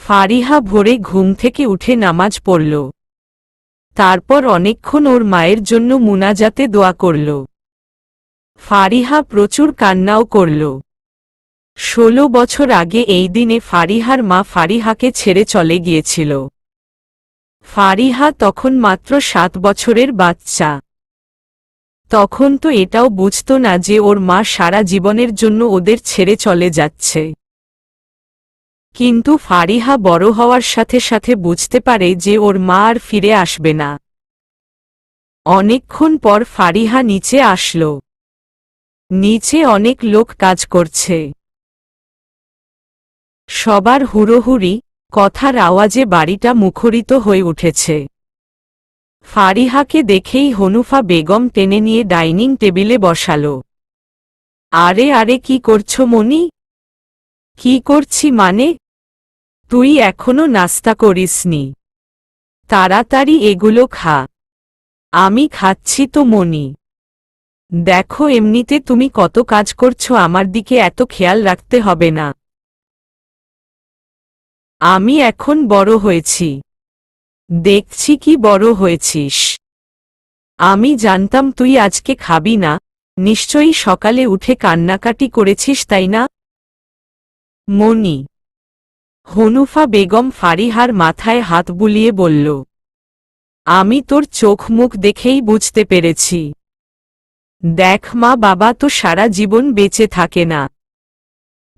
ফারিহা ভোরে ঘুম থেকে উঠে নামাজ পড়ল। তারপর অনেকক্ষণ ওর মায়ের জন্য মুনাজাতে দোয়া করল। ফারিহা প্রচুর কান্নাও করল। 16 বছর আগে এই দিনে ফারিহার মা ফারিহাকে ছেড়ে চলে গিয়েছিল। ফারিহা তখন মাত্র 7 বছরের বাচ্চা। তখন তো এটাও বুঝত না যে ওর মা সারা জীবনের জন্য ওদের ছেড়ে চলে যাচ্ছে। কিন্তু ফারিহা বড় হওয়ার সাথে সাথে বুঝতে পারে যে ওর মা আর ফিরে আসবে না। অনেকক্ষণ পর ফারিহা নিচে আসল। নিচে অনেক লোক কাজ করছে। সবার হুড়োহুড়ি, কথার আওয়াজে বাড়িটা মুখরিত হয়ে উঠেছে। ফারিহাকে দেখেই হনুফা বেগম টেনে নিয়ে ডাইনিং টেবিলে বসাল। আরে আরে কি করছো মনি? কি করছি মানে? তুই এখনো নাস্তা করিসনি? তাড়াতাড়ি এগুলো খা। আমি খাচ্ছি তো মনি। দেখো এমনিতে তুমি কত কাজ করছো, আমার দিকে এত খেয়াল রাখতে হবে না। আমি এখন বড় হয়েছি। দেখছি কি বড় হয়েছিস। আমি জানতাম তুই আজকে খাবি না, নিশ্চয়ই সকালে উঠে কান্নাকাটি করেছিস তাই না মনি? হনুফা বেগম ফারিহার মাথায় হাত বুলিয়ে বলল, আমি তোর চোখ মুখ দেখেই বুঝতে পেরেছি। দেখ মা বাবা তো সারা জীবন বেঁচে থাকে না।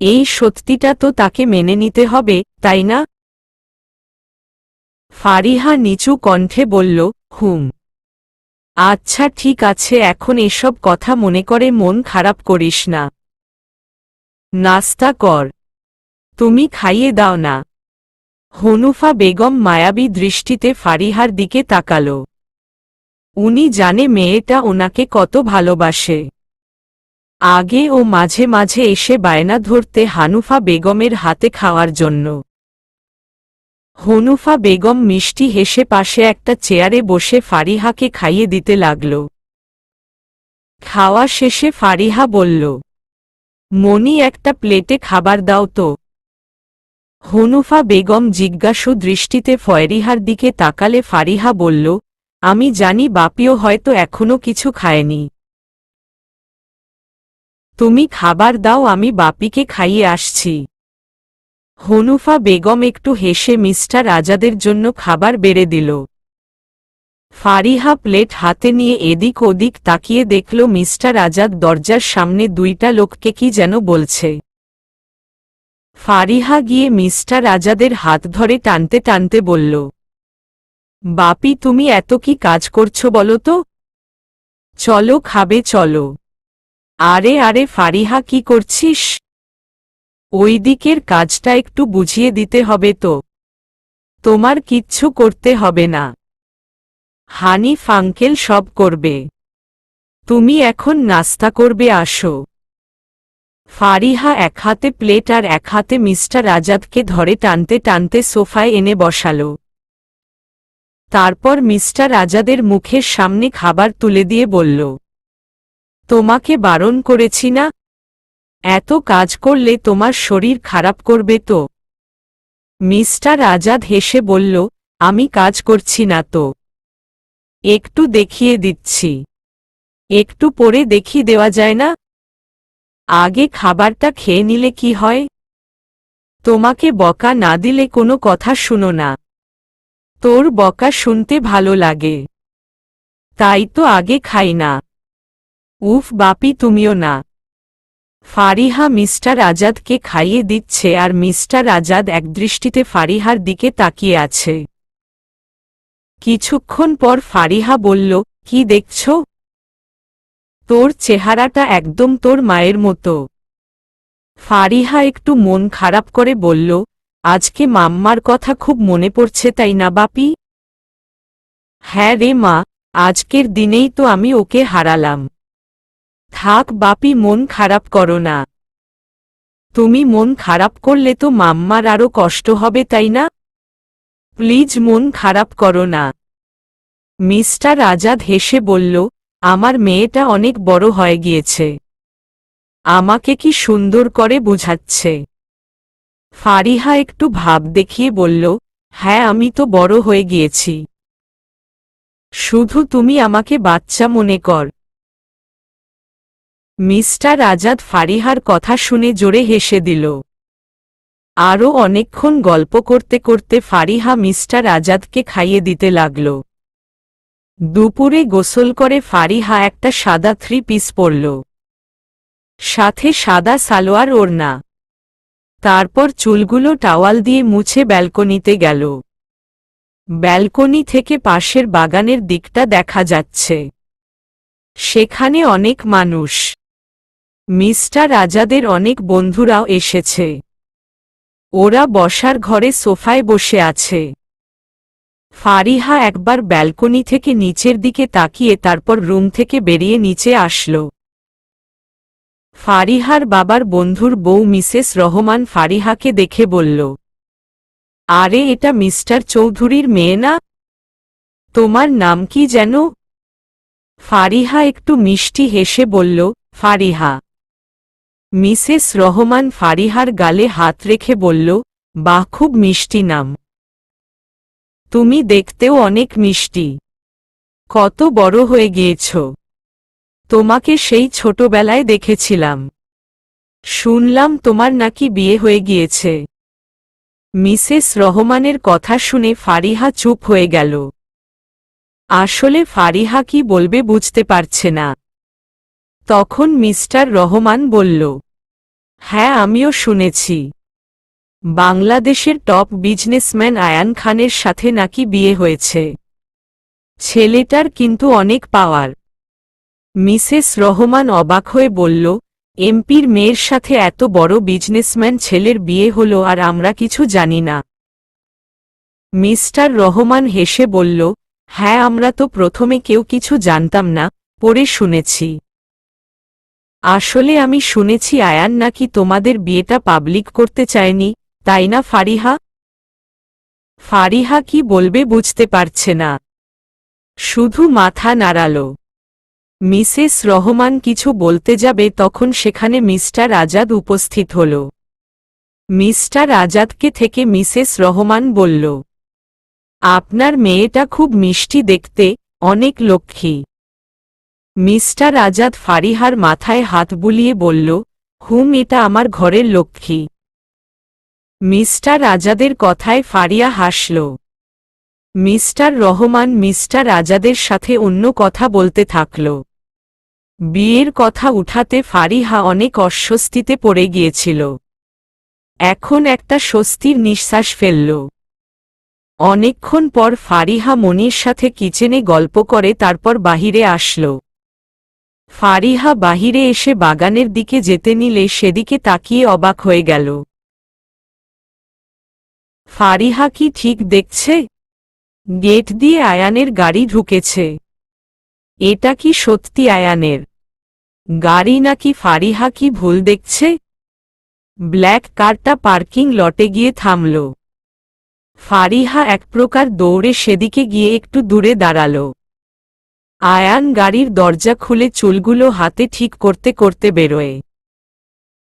এই সত্যিটা তো তাকে মেনে নিতে হবে, তাই না? ফারিহা নিচু কণ্ঠে বলল, হুম। আচ্ছা ঠিক আছে, এখন এসব কথা মনে করে মন খারাপ করিস না। নাস্তা কর। তুমি খাইয়ে দাও না। হনুফা বেগম মায়াবী দৃষ্টিতে ফারিহার দিকে তাকাল। উনি জানে মেয়েটা ওনাকে কত ভালোবাসে। আগে ও মাঝে মাঝে এসে বায়না ধরতে হানুফা বেগমের হাতে খাওয়ার জন্য। হনুফা বেগম মিষ্টি হেসে পাশে একটা চেয়ারে বসে ফারিহাকে খাইয়ে দিতে লাগল। খাওয়া শেষে ফারিহা বলল, মনি একটা প্লেটে খাবার দাও তো। হনুফা বেগম জিজ্ঞাসু দৃষ্টিতে ফারিহার দিকে তাকালে ফারিহা বলল, আমি জানি বাপিও হয়তো এখনো কিছু খায়নি। তুমি খাবার দাও, আমি বাপিকে খাইয়ে আসছি। হনুফা বেগম একটু হেসে মিস্টার আজাদের জন্য খাবার বেড়ে দিল। ফারিহা প্লেট হাতে নিয়ে এদিক ওদিক তাকিয়ে দেখল মিস্টার আজাদ দরজার সামনে দুইটা লোককে কি যেন বলছে। ফারিহা গিয়ে মিস্টার আজাদের হাত ধরে টানতে টানতে বলল, বাপি তুমি এত কি কাজ করছো বলো তো? চলো খাবে চলো। আরে আরে ফারিহা কি করছিস? ওই দিকের কাজটা একটু বুঝিয়ে দিতে হবে তো। তোমার কিচ্ছু করতে হবে না, হানিফ আঙ্কেল সব করবে। তুমি এখন নাস্তা করবে আসো। ফারিহা এক হাতে প্লেট আর এক হাতে মিস্টার আজাদকে ধরে টানতে টানতে সোফায় এনে বসাল। তারপর মিস্টার আজাদের মুখের সামনে খাবার তুলে দিয়ে বলল, তোমাকে বারণ করেছি না? এত কাজ করলে তোমার শরীর খারাপ করবে তো। মিস্টার আজাদ হেসে বলল, আমি কাজ করছি না তো। একটু দেখিয়ে দিচ্ছি। একটু পরে দেখিয়ে দেওয়া যায় না? আগে খাবারটা খেয়ে নিলে কি হয়? তোমাকে বকা না দিলে কোনো কথা শুনো না। তোর বকা শুনতে ভালো লাগে, তাই তো আগে খাই না। উফ বাপি তুমিও না। ফারিহা মিস্টার আজাদকে খাইয়ে দিচ্ছে আর মিস্টার আজাদ একদৃষ্টিতে ফারিহার দিকে তাকিয়ে আছে। কিছুক্ষণ পর ফারিহা বলল, কি দেখছ? তোর চেহারাটা একদম তোর মায়ের মতো। ফারিহা একটু মন খারাপ করে বলল, আজকে মাম্মার কথা খুব মনে পড়ছে তাই না বাপি? হ্যাঁ রে মা, আজকের দিনেই তো আমি ওকে হারালাম। থাক বাপি মন খারাপ করো না। তুমি মন খারাপ করলে তো মাম্মার আরো কষ্ট হবে তাই না? প্লিজ মন খারাপ করো না। মিস্টার আজাদ হেসে বলল, আমার মেয়েটা অনেক বড় হয়ে গিয়েছে। আমাকে কি সুন্দর করে বোঝাচ্ছে। ফারিহা একটু ভাব দেখিয়ে বলল, হ্যাঁ আমি তো বড় হয়ে গিয়েছি। শুধু তুমি আমাকে বাচ্চা মনে কর। মিস্টার আজাদ ফারিহার কথা শুনে জোরে হেসে দিল। আরও অনেকক্ষণ গল্প করতে করতে ফারিহা মিস্টার আজাদকে খাইয়ে দিতে লাগল। দুপুরে গোসল করে ফারিহা একটা সাদা 3 পিস পরল, সাথে সাদা সালোয়ার ওড়না। তারপর চুলগুলো টাওয়াল দিয়ে মুছে ব্যালকনিতে গেল। ব্যালকনি থেকে পাশের বাগানের দিকটা দেখা যাচ্ছে। সেখানে অনেক মানুষ। মিস্টার আজাদের অনেক বন্ধুরাও এসেছে। ওরা বসার ঘরে সোফায় বসে আছে। ফারিহা একবার ব্যালকনি থেকে নিচের দিকে তাকিয়ে তারপর রুম থেকে বেরিয়ে নিচে আসল। ফারিহার বাবার বন্ধুর বউ মিসেস রহমান ফারিহাকে দেখে বলল, আরে এটা মিস্টার চৌধুরীর মেয়ে না? তোমার নাম কি যেন? ফারিহা একটু মিষ্টি হেসে বলল, ফারিহা। মিসেস রহমান ফারিহার গালে হাত রেখে বলল, বাহ, খুব মিষ্টি নাম। তুমি দেখতেও অনেক মিষ্টি। কত বড় হয়ে গিয়েছ। তোমাকে সেই ছোটবেলায় দেখেছিলাম। শুনলাম তোমার নাকি বিয়ে হয়ে গিয়েছে। মিসেস রহমানের কথা শুনে ফারিহা চুপ হয়ে গেল। আসলে ফারিহা কি বলবে বুঝতে পারছে না। তখন মিস্টার রহমান বলল, হ্যাঁ আমিও শুনেছি। বাংলাদেশের টপ বিজনেসম্যান আয়ান খানের সাথে নাকি বিয়ে হয়েছে। ছেলেটার কিন্তু অনেক পাওয়ার। মিসেস রহমান অবাক হয়ে বলল, এমপির মেয়ের সাথে এত বড় বিজনেসম্যান ছেলের বিয়ে হলো আর আমরা কিছু জানি না? মিস্টার রহমান হেসে বলল, হ্যাঁ আমরা তো প্রথমে কেউ কিছু জানতাম না, পরে শুনেছি। আসলে আমি শুনেছি আয়ান নাকি তোমাদের বিয়েটা পাবলিক করতে চায়নি, তাই না ফারিহা? ফারিহা কি বলবে বুঝতে পারছে না, শুধু মাথা নাড়াল। মিসেস রহমান কিছু বলতে যাবে তখন সেখানে মিস্টার আজাদ উপস্থিত হল। মিস্টার আজাদকে থেকে মিসেস রহমান বলল, আপনার মেয়েটা খুব মিষ্টি দেখতে, অনেক লক্ষ্মী। মিস্টার আজাদ ফারিহার মাথায় হাত বুলিয়ে বলল, এটা আমার ঘরের লক্ষ্মী। মিস্টার আজাদের কথায় ফারিয়া হাসল। মিস্টার রহমান মিস্টার আজাদের সাথে অন্য কথা বলতে থাকল। বিয়ের কথা উঠাতে ফারিহা অনেক অস্বস্তিতে পড়ে গিয়েছিল। এখন একটা স্বস্তির নিঃশ্বাস ফেলল। অনেকক্ষণ পর ফারিহা মনির সাথে কিচেনে গল্প করে তারপর বাহিরে আসল। ফারিহা বাহিরে এসে বাগানের দিকে যেতে নিলে সেদিকে তাকিয়ে অবাক হয়ে গেল। ফারিহা কি ঠিক দেখছে? গেট দিয়ে আয়ানের গাড়ি ঢুকেছে। এটা কি সত্যি আয়ানের গাড়ি নাকি ফারিহা কি ভুল দেখছে? ব্ল্যাক কারটা পার্কিং লটে গিয়ে থামল। ফারিহা এক প্রকার দৌড়ে সেদিকে গিয়ে একটু দূরে দাঁড়াল। আয়ান গাড়ির দরজা খুলে চুলগুলো হাতে ঠিক করতে করতে বেরোয়।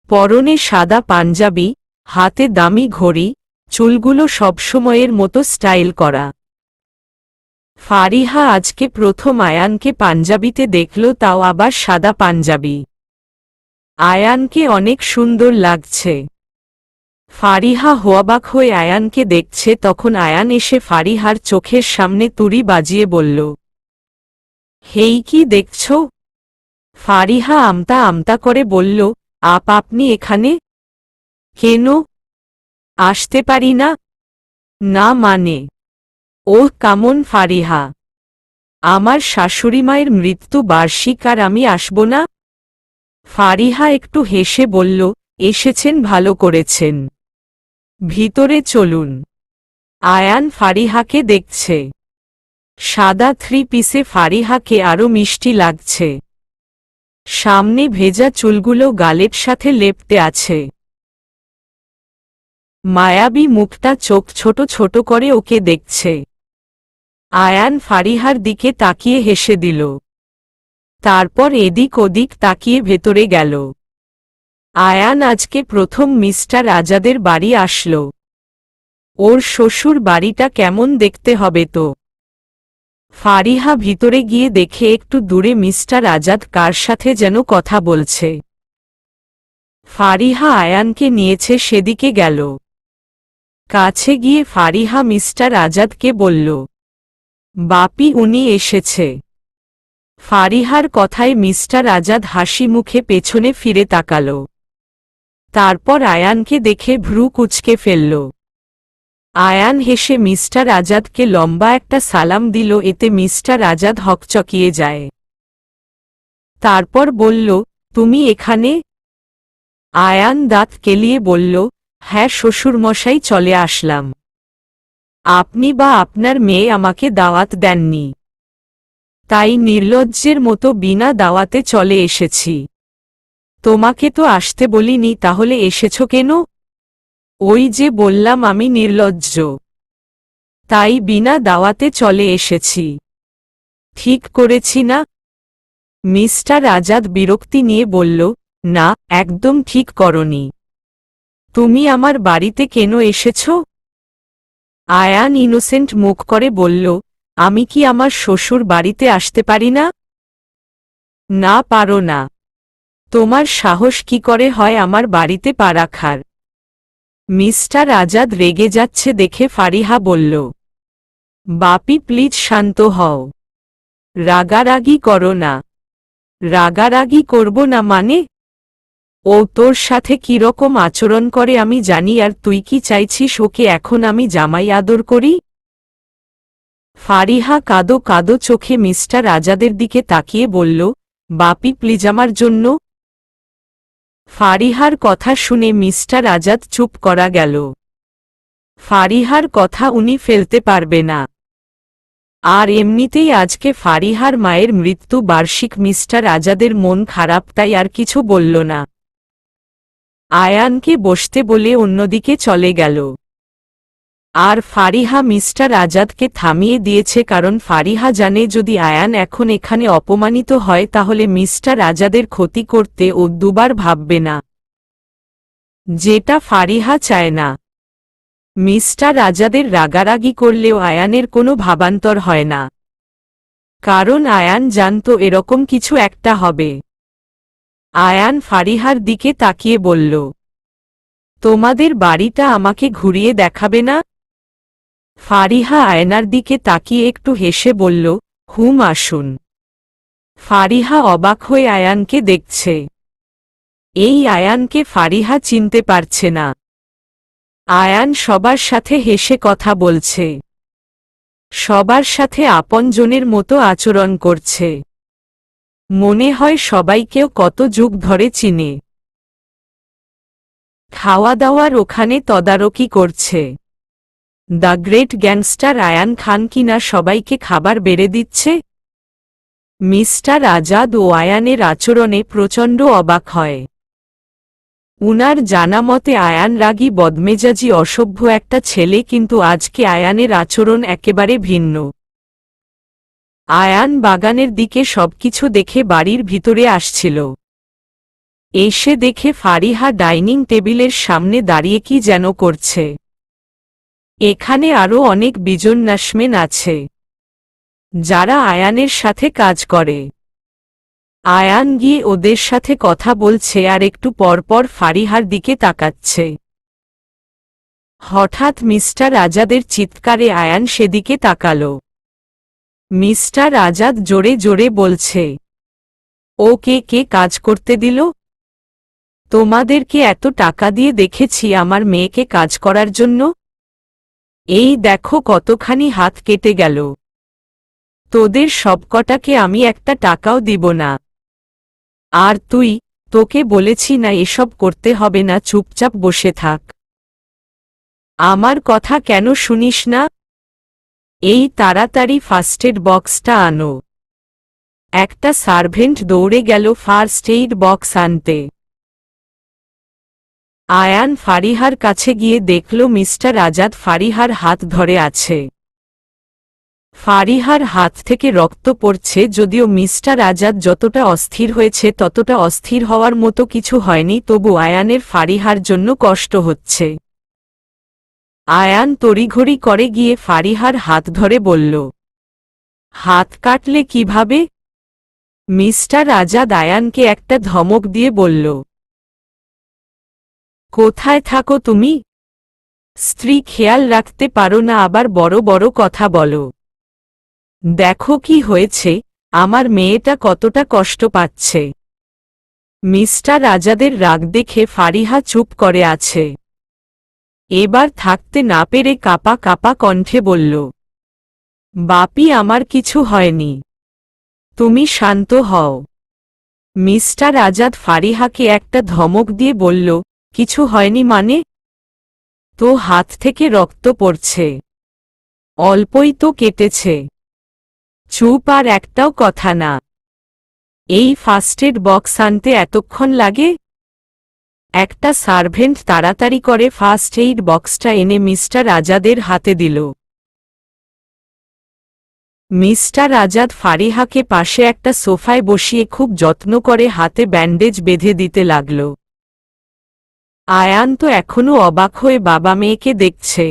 পরনে সাদা পাঞ্জাবি, হাতে দামি ঘড়ি, চুলগুলো সবসময়ের মতো স্টাইল করা। ফারিহা আজকে প্রথম আয়ানকে পাঞ্জাবিতে দেখল, তাও আবার সাদা পাঞ্জাবি। আয়ানকে অনেক সুন্দর লাগছে। ফারিহা অবাক হয়ে আয়ানকে দেখছে তখন আয়ান এসে ফারিহার চোখের সামনে তুড়ি বাজিয়ে বলল, হেই কি দেখছ? ফারিহা আমতা আমতা করে বলল, আপনি এখানে কেন? আসতে পারি না? না মানে? ওহ কামন ফারিহা, আমার শাশুড়িমায়ের মৃত্যু বার্ষিক আর আমি আসব না? ফারিহা একটু হেসে বলল, এসেছেন ভালো করেছেন, ভিতরে চলুন। আয়ান ফারিহাকে দেখছে। সাদা 3 পিসে ফারিহাকে আরো মিষ্টি লাগছে। সামনে ভেজা চুলগুলো গালের সাথে লেপ্টে আছে। মায়াবী মুখটা চোখ ছোট ছোট করে ওকে দেখছে। আয়ান ফারিহার দিকে তাকিয়ে হেসে দিল। তারপর এদিক ওদিক তাকিয়ে ভেতরে গেল। আয়ান আজকে প্রথম মিস্টার আজাদের বাড়ি আসলো। ওর শ্বশুর বাড়িটা কেমন দেখতে হবে তো। ফারিহা ভিতরে গিয়ে দেখে একটু দূরে মিস্টার আজাদ কার সাথে যেন কথা বলছে। ফারিহা আয়ানকে নিয়েছে সেদিকে গেল। কাছে গিয়ে ফারিহা মিস্টার আজাদকে বলল, বাপি উনি এসেছে। ফারিহার কথায় মিস্টার আজাদ হাসি মুখে পেছনে ফিরে তাকাল। তারপর আয়ানকে দেখে ভ্রু কুঁচকে ফেলল। আয়ান হেসে মিস্টার আজাদকে লম্বা একটা সালাম দিল, এতে মিস্টার আজাদ হকচকিয়ে যায়। তারপর বলল, তুমি এখানে? আয়ান দাঁত কেলিয়ে বলল, হ্যাঁ শ্বশুরমশাই, চলে আসলাম। আপনি বা আপনার মেয়ে আমাকে দাওয়াত দেননি, তাই নির্লজ্জের মতো বিনা দাওয়াতে চলে এসেছি। তোমাকে তো আসতে বলিনি, তাহলে এসেছো কেন? ওই যে বললাম আমি নির্লজ্জ, তাই বিনা দাওয়াতে চলে এসেছি। ঠিক করেছি না? মিস্টার আজাদ বিরক্তি নিয়ে বলল, না, একদম ঠিক করনি। তুমি আমার বাড়িতে কেন এসেছো? আয়ান ইনোসেন্ট মুখ করে বলল, আমি কি আমার শ্বশুর বাড়িতে আসতে পারি না? না, পারো না। তোমার সাহস কি করে হয় আমার বাড়িতে পা রাখার? মিস্টার আজাদ রেগে যাচ্ছে দেখে ফারিহা বলল, বাপি প্লিজ শান্ত হও, রাগারাগি করো না। রাগারাগি করব না মানে? ও তোর সাথে কিরকম আচরণ করে আমি জানি, আর তুই কি চাইছিস ওকে এখন আমি জামাই আদর করি? ফারিহা কাঁদো কাঁদো চোখে মিস্টার আজাদের দিকে তাকিয়ে বলল, বাপি প্লিজ আমার জন্য। ফারিহার কথা শুনে মিস্টার আজাদ চুপ করা গেল। ফারিহার কথা উনি ফেলতে পারবে না। আর এমনিতেই আজকে ফারিহার মায়ের মৃত্যু বার্ষিক, মিস্টার আজাদের মন খারাপ, তাই আর কিছু বলল না। আয়ানকে বসতে বলে অন্যদিকে চলে গেল। আর ফারিহা মিস্টার আজাদকে থামিয়ে দিয়েছে, কারণ ফারিহা জানে যদি আয়ান এখন এখানে অপমানিত হয় তাহলে মিস্টার আজাদের ক্ষতি করতে ও দুবার ভাববে না, যেটা ফারিহা চায় না। মিস্টার আজাদের রাগারাগি করলেও আয়ানের কোনো ভাবান্তর হয় না, কারণ আয়ান জানত এরকম কিছু একটা হবে। আয়ান ফারিহার দিকে তাকিয়ে বলল, তোমাদের বাড়িটা আমাকে ঘুরিয়ে দেখাবে না? ফারিহা আয়নার দিকে তাকিয়ে একটু হেসে বলল, হুম, আসুন। ফারিহা অবাক হয়ে আয়ানকে দেখছে। এই আয়ানকে ফারিহা চিনতে পারছে না। আয়ান সবার সাথে হেসে কথা বলছে, সবার সাথে আপনজনের মতো আচরণ করছে। মনে হয় সবাইকেও কত যুগ ধরে চিনে। খাওয়া দাওয়ার ওখানে তদারকি করছে। দ্য গ্রেট গ্যাংস্টার আয়ান খান কিনা সবাইকে খাবার বেড়ে দিচ্ছে। মিস্টার আজাদ ও আয়ানের আচরণে প্রচণ্ড অবাক হয়। উনার জানা মতে আয়ান রাগী, বদমেজাজি, অসভ্য একটা ছেলে, কিন্তু আজকে আয়ানের আচরণ একেবারে ভিন্ন। আয়ান বাগানের দিকে সবকিছু দেখে বাড়ির ভিতরে আসছিল। এসে দেখে ফারিহা ডাইনিং টেবিলের সামনে দাঁড়িয়ে কি যেন করছে। এখানে আরও অনেক বিজনেসম্যান আছে, যারা আয়ানের সাথে কাজ করে। আয়ান গিয়ে ওদের সাথে কথা বলছে আর একটু পরপর ফারিহার দিকে তাকাচ্ছে। হঠাৎ মিস্টার আজাদের চিৎকারে আয়ান সেদিকে তাকাল। মিস্টার আজাদ জোরে জোরে বলছে, ওকে কে কাজ করতে দিল? তোমাদেরকে এত টাকা দিয়ে দেখেছি আমার মেয়েকে কাজ করার জন্য। এই দেখো কতখানি হাত কেটে গেল। তোদের সবকটাকে আমি একটা টাকাও দিব না। আর তুই, তোকে বলেছি না এসব করতে হবে না, চুপচাপ বসে থাক। আমার কথা কেন শুনিস না? এই তাড়াতাড়ি ফার্স্ট এড বক্সটা আনো। একটা সার্ভেন্ট দৌড়ে গেল ফার্স্ট এইড বক্স আনতে। আয়ান ফারিহার কাছে গিয়ে দেখল মিস্টার আজাদ ফারিহার হাত ধরে আছে। ফারিহার হাত থেকে রক্ত পড়ছে, যদিও মিস্টার আজাদ যতটা অস্থির হয়েছে ততটা অস্থির হওয়ার মতো কিছু হয়নি, তবু আয়ানের ফারিহার জন্য কষ্ট হচ্ছে। আয়ান তড়িঘড়ি করে গিয়ে ফারিহার হাত ধরে বলল, হাত কাটলে কিভাবে? মিস্টার আজাদ আয়ানকে একটা ধমক দিয়ে বলল, কোথায় থাকো তুমি? স্ত্রী খেয়াল রাখতে পারো না, আবার বড় বড় কথা বলো। দেখো কি হয়েছে, আমার মেয়েটা কতটা কষ্ট পাচ্ছে। মিস্টার আজাদের রাগ দেখে ফারিহা চুপ করে আছে। এবার থাকতে না পেরে কাপা কাপা কণ্ঠে বলল, বাপি, আমার কিছু হয়নি, তুমি শান্ত হও। মিস্টার আজাদ ফারিহাকে একটা ধমক দিয়ে বলল, কিছু হয়নি মানে? তো হাত থেকে রক্ত পড়ছে, অল্পই তো কেটেছে। চুপ, আর একটাও কথা না। এই ফার্স্ট এড বক্স আনতে এতক্ষণ লাগে? একটা সার্ভেন্ট তাড়াতাড়ি করে ফার্স্ট এইড বক্সটা এনে মিস্টার আজাদের হাতে দিল। মিস্টার আজাদ ফারিহাকে পাশে একটা সোফায় বসিয়ে খুব যত্ন করে হাতে ব্যান্ডেজ বেঁধে দিতে লাগল। আয়ান তো এখনো অবাক হয়ে বাবা মেয়েকে দেখছে।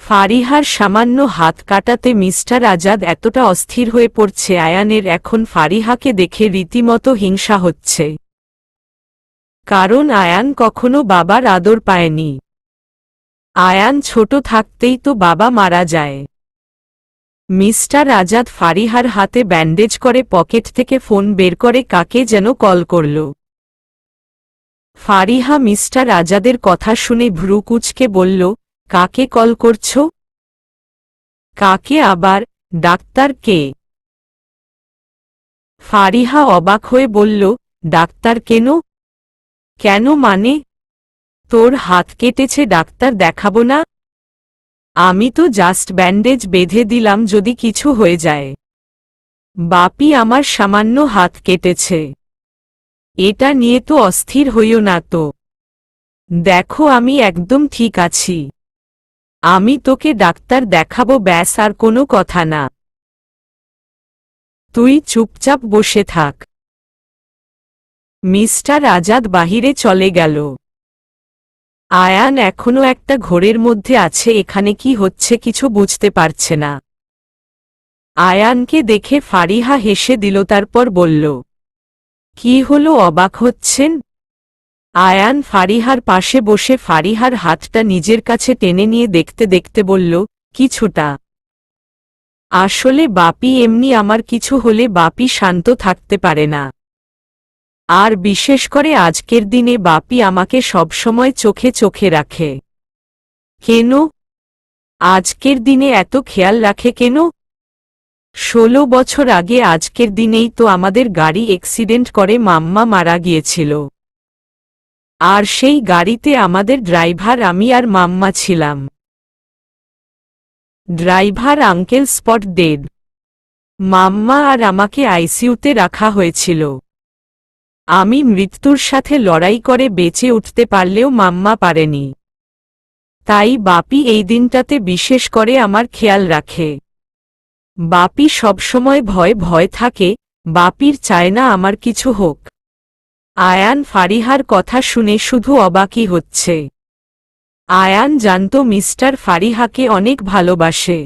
ফারিহার সামান্য হাত কাটাতে মিস্টার আজাদ এতটা অস্থির হয়ে পড়ছে, আয়ানের এখন ফারিহাকে দেখে রীতিমতো হিংসা হচ্ছে। কারণ আয়ান কখনো বাবার আদর পায়নি। আয়ান ছোট থাকতেই তো বাবা মারা যায়। মিস্টার আজাদ ফারিহার হাতে ব্যান্ডেজ করে পকেট থেকে ফোন বের করে কাকে যেন কল করল। ফারিহা মিস্টার আজাদের কথা শুনে ভ্রু কুঁচকে বলল, কাকে কল করছ? কাকে আবার? ডাক্তার কে? ফারিহা অবাক হয়ে বলল, ডাক্তার কেন? কেন মানে? তোর হাত কেটেছে, ডাক্তার দেখাবো না? আমি তো জাস্ট ব্যান্ডেজ বেঁধে দিলাম যদি কিছু হয়ে যায়। বাপি, আমার সামান্য হাত কেটেছে, এটা নিয়ে তো অস্থির হইও না তো। দেখো, আমি একদম ঠিক আছি। আমি তোকে ডাক্তার দেখাবো, ব্যাস, আর কোনো কথা না। তুই চুপচাপ বসে থাক। মিস্টার আজাদ বাহিরে চলে গেল। আয়ান এখনো একটা ঘোরের মধ্যে আছে, এখানে কি হচ্ছে কিছু বুঝতে পারছে না। আয়ানকে দেখে ফারিহা হেসে দিল, তারপর বলল, কি হলো, অবাক হচ্ছেন? আয়ান ফারিহার পাশে বসে ফারিহার হাতটা নিজের কাছে টেনে নিয়ে দেখতে দেখতে বলল, কিছুটা। আসলে বাপি, এমনি আমার কিছু হলে বাপি শান্ত থাকতে পারে না। আর বিশেষ করে আজকের দিনে বাপি আমাকে সবসময় চোখে চোখে রাখে। কেন? আজকের দিনে এত খেয়াল রাখে কেন? 16 বছর আগে আজকের দিনেই তো আমাদের গাড়ি অ্যাক্সিডেন্ট করে মাম্মা মারা গিয়েছিল। আর সেই গাড়িতে আমাদের ড্রাইভার আমি আর মাম্মা ছিলাম। Driver uncle spot dead. Mamma আর আমাকে আইসিইউতে রাখা হয়েছিল। আমি মৃত্যুর সাথে লড়াই করে বেঁচে উঠতে পারলেও মাম্মা পারেনি। তাই বাপি এই দিনটাতে বিশেষ করে আমার খেয়াল রাখে। বাপি সবসময় ভয় ভয় থাকে, বাপির চায় না আমার কিছু হোক। আয়ান ফারিহার কথা শুনে শুধু অবাকই হচ্ছে। আয়ান জানত মিস্টার ফারিহাকে অনেক ভালোবাসে।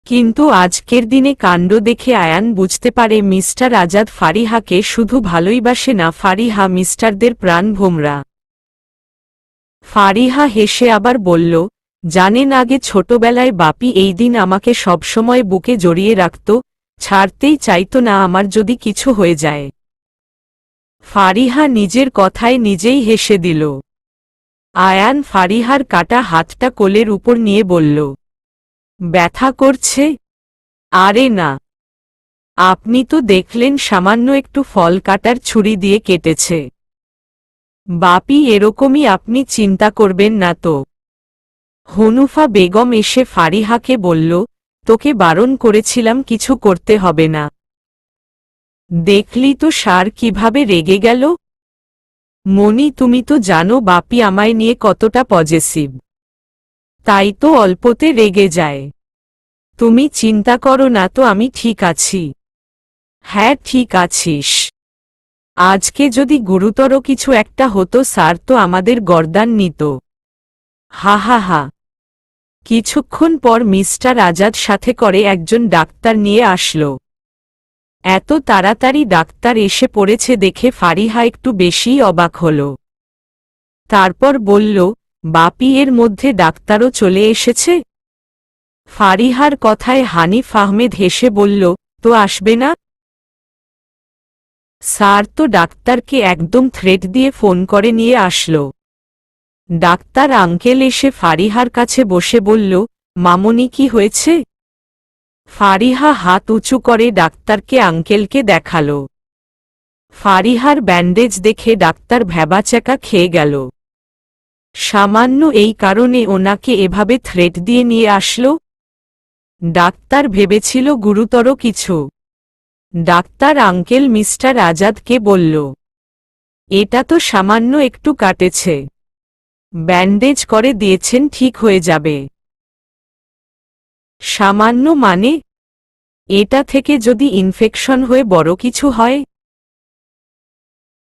কিন্তু আজকের দিনে কাণ্ড দেখে আয়ান বুঝতে পারে মিস্টার আজাদ ফারিহাকে শুধু ভালোইবাসে না, ফারিহা মিস্টারদের প্রাণ ভোমরা। ফারিহা হেসে আবার বলল, জানেন আগে ছোটবেলায় বাপি এই দিন আমাকে সবসময় বুকে জড়িয়ে রাখত, ছাড়তেই চাইত না আমার যদি কিছু হয়ে যায়। ফারিহা নিজের কথায় নিজেই হেসে দিল। আয়ান ফারিহার কাটা হাতটা কোলের উপর নিয়ে বলল, ব্যথা করছে? আরে না, আপনি তো দেখলেন সামান্য একটু ফল কাটার ছুরি দিয়ে কেটেছে। বাপি এরকমই, আপনি চিন্তা করবেন না তো। হনুফা বেগম এসে ফারিহাকে বলল, তোকে বারণ করেছিলাম কিছু করতে হবে না। দেখলি তো সার কিভাবে রেগে গেল। মনি, তুমি তো জানো বাপি আমায় নিয়ে কতটা পজেসিভ। তাই তো অল্পতে রেগে যায়। তুমি চিন্তা করো না তো, আমি ঠিক আছি। হ্যাঁ, ঠিক আছিস। আজকে যদি গুরুতর কিছু একটা হতো স্যার তো আমাদের গর্দান নিত। হা হা হা। কিছুক্ষণ পর মিস্টার আজাদ সাথে করে একজন ডাক্তার নিয়ে আসলো। এত তাড়াতাড়ি ডাক্তার এসে পড়েছে দেখে ফারিহা একটু বেশিই অবাক হল। তারপর বলল, বাপি, এর মধ্যে ডাক্তারও চলে এসেছে? ফারিহার কথায় হানিফ আহমেদ হেসে বলল, তো আসবে না? স্যার তো ডাক্তারকে একদম থ্রেট দিয়ে ফোন করে নিয়ে আসলো। ডাক্তার আঙ্কেল এসে ফারিহার কাছে বসে বলল, মামনি, কি হয়েছে? ফারিহা হাত উঁচু করে ডাক্তারকে আঙ্কেলকে দেখাল। ফারিহার ব্যান্ডেজ দেখে ডাক্তার ভ্যাবাচ্যাকা খেয়ে গেল। সামান্য এই কারণে ওনাকে এভাবে থ্রেট দিয়ে নিয়ে আসলো? ডাক্তার ভেবেছিল গুরুতর কিছু। ডাক্তার আঙ্কেল মিস্টার আজাদকে বলল, এটা তো সামান্য একটু কাটেছে, ব্যান্ডেজ করে দিয়েছেন, ঠিক হয়ে যাবে। সামান্য মানে? এটা থেকে যদি ইনফেকশন হয়ে বড় কিছু হয়?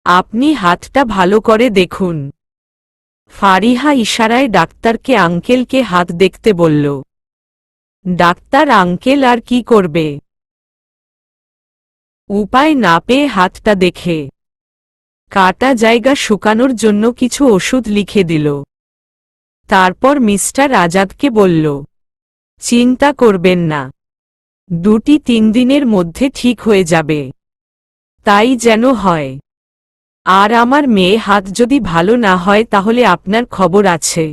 আপনি হাতটা ভালো করে দেখুন। ফারিহা ইশারায় ডাক্তারকে আঙ্কেলকে হাত দেখতে বলল। ডাক্তার আঙ্কেল আর কি করবে? উপায় না পেয়ে হাতটা দেখে কাটা জায়গা শুকানোর জন্য কিছু ওষুধ লিখে দিল। তারপর মিস্টার আজাদকে বলল, চিন্তা করবেন না, 2-3 দিনের মধ্যে ঠিক হয়ে যাবে। তাই যেন হয়। আর আমার মেয়ে হাত যদি ভালো না হয় তাহলে আপনার খবর আছে।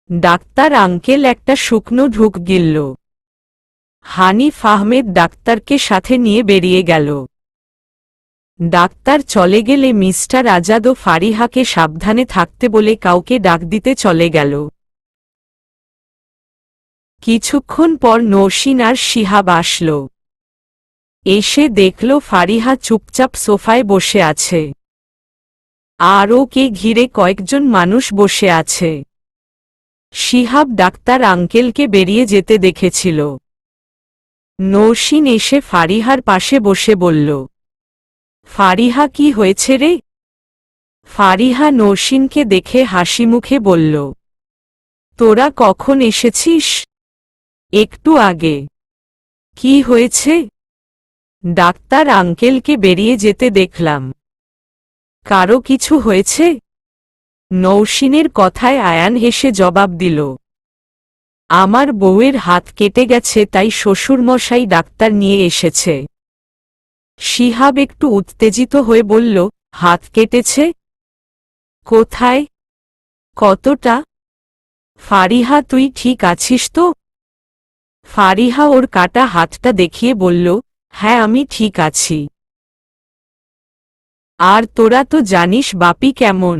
ডাক্তার আঙ্কেল একটা শুকনো ঢুক গিলল। হানিফ আহমেদ ডাক্তারকে সাথে নিয়ে বেরিয়ে গেল। ডাক্তার চলে গেলে মিস্টার আজাদ ও ফারিহাকে সাবধানে থাকতে বলে কাউকে ডাক দিতে চলে গেল। কিছুক্ষণ পর নৌশিন আর শিহাব আসল। এসে দেখল ফারিহা চুপচাপ সোফায় বসে আছে। আর ওকে ঘিরে কয়েকজন মানুষ বসে আছে। শিহাব ডাক্তার আঙ্কেলকে বেরিয়ে যেতে দেখেছিল। নৌশিন এসে ফারিহার পাশে বসে বলল, ফারিহা, কি হয়েছে রে? ফারিহা নৌশিনকে দেখে হাসি মুখে বলল, তোরা কখন এসেছিস? একটু আগে। কি হয়েছে? ডাক্তার আঙ্কেলকে বেরিয়ে যেতে দেখলাম। কারো কিছু হয়েছে? নৌশিনের কথায় আয়ান হেসে জবাব দিল, আমার বউয়ের হাত কেটে গেছে, তাই শ্বশুরমশাই ডাক্তার নিয়ে এসেছে। শিহাব একটু উত্তেজিত হয়ে বলল, হাত কেটেছে? কোথায়? কতটা? ফারিহা, তুই ঠিক আছিস তো? ফারিহা ওর কাটা হাতটা দেখিয়ে বলল, হ্যাঁ, আমি ঠিক আছি। আর তোরা তো জানিস বাপি কেমন।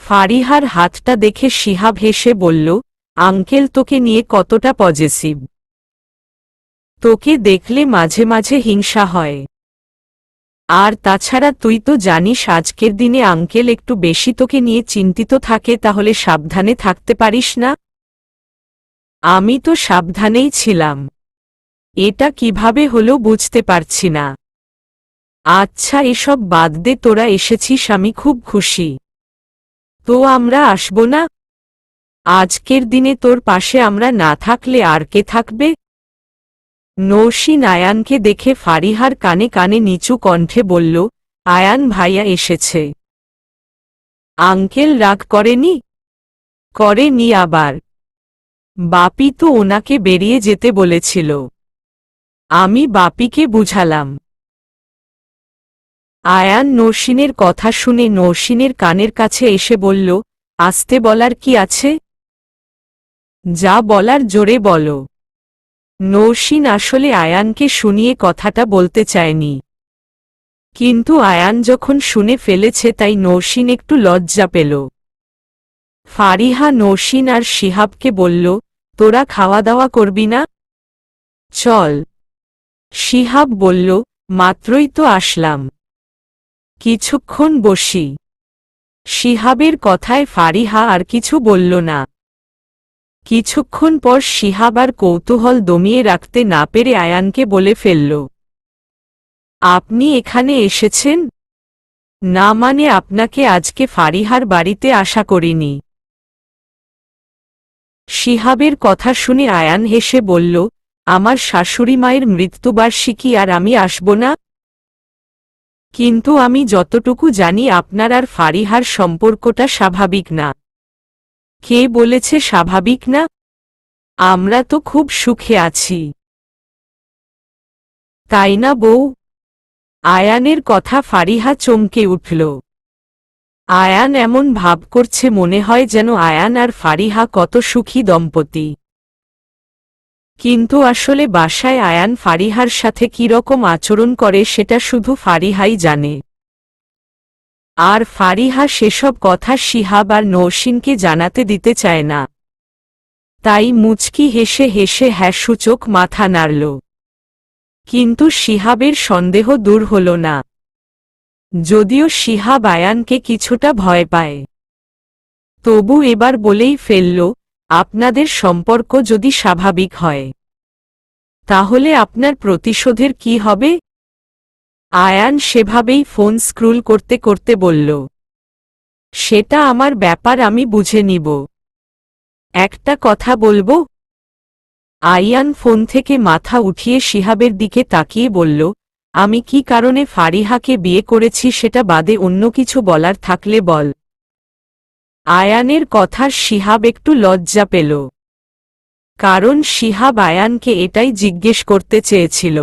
ফারিহার হাতটা দেখে শিহাব হেসে বলল, আঙ্কেল তোকে নিয়ে কতটা পজেসিভ। তোকে দেখলে মাঝে মাঝে হিংসা হয়। আর তাছাড়া তুই তো জানিস আজকের দিনে আঙ্কেল একটু বেশি তোকে নিয়ে চিন্তিত থাকে, তাহলে সাবধানে থাকতে পারিস না? আমি তো সাবধানেই ছিলাম। এটা কিভাবে হলো বুঝতে পারছি না। আচ্ছা, এসব বাদ দে, তোরা এসেছিস, আমি খুব খুশি। তো আমরা আসব না? আজকের দিনে তোর পাশে আমরা না থাকলে আর কে থাকবে? নৌশিন আয়ানকে দেখে ফারিহার কানে কানে নিচু কণ্ঠে বলল, আয়ান ভাইয়া এসেছে। আঙ্কেল রাগ করেনি? করেনি আবার। বাপি তো ওনাকে বেরিয়ে যেতে বলেছিল। আমি বাপিকে বুঝালাম। আয়ান নৌশিনের কথা শুনে নৌশিনের কানের কাছে এসে বলল, আসতে বলার কি আছে? যা বলার জোরে বলো। নৌশিন আসলে আয়ানকে শুনিয়ে কথাটা বলতে চায়নি, কিন্তু আয়ান যখন শুনে ফেলেছে তাই নৌশিন একটু লজ্জা পেল। ফারিহা নৌশিন আর শিহাবকে বলল, তোরা খাওয়া দাওয়া করবি না? চল। শিহাব বলল, মাত্রই তো আসলাম, কিছুক্ষণ বসি। শিহাবের কথায় ফারিহা আর কিছু বলল না। কিছুক্ষণ পর শিহাব আর কৌতূহল দমিয়ে রাখতে না পেরে আয়ানকে বলে ফেলল, আপনি এখানে এসেছেন? না মানে আপনাকে আজকে ফারিহার বাড়িতে আশা করিনি। শিহাবের কথা শুনে আয়ান হেসে বলল, আমার শাশুড়ি মায়ের মৃত্যুবার্ষিকী আর আমি আসব না? কিন্তু আমি যতটুকু জানি আপনার আর ফারিহার সম্পর্কটা স্বাভাবিক না। কে বলেছে স্বাভাবিক না? আমরা তো খুব সুখে আছি। তাই না বউ? আয়ানের কথা ফারিহা চমকে উঠল। আয়ান এমন ভাব করছে মনে হয় যেন আয়ান আর ফারিহা কত সুখী দম্পতি। কিন্তু আসলে বাসায় আয়ান ফারিহার সাথে কিরকম আচরণ করে সেটা শুধু ফারিহাই জানে। আর ফারিহা সেসব কথা শিহাব আর নৌসিনকে জানাতে দিতে চায় না। তাই মুচকি হেসে হেসে হ্যাঁ সূচক মাথা নাড়ল। কিন্তু শিহাবের সন্দেহ দূর হল না। যদিও শিহাব আয়ানকে কিছুটা ভয় পায়, তবু এবার বলেই ফেলল, আপনাদের সম্পর্ক যদি স্বাভাবিক হয় তাহলে আপনার প্রতিশোধের কি হবে? আয়ান সেভাবেই ফোন স্ক্রল করতে করতে বলল, সেটা আমার ব্যাপার, আমি বুঝে নিব। একটা কথা বলবো? আয়ান ফোন থেকে মাথা উঠিয়ে শিহাবের দিকে তাকিয়ে বলল, আমি কি কারণে ফারিহাকে বিয়ে করেছি সেটা বাদে অন্য কিছু বলার থাকলে বল। আয়ানের কথার শিহাব একটু লজ্জা পেল, কারণ শিহাব আয়ানকে এটাই জিজ্ঞেস করতে চেয়েছিল।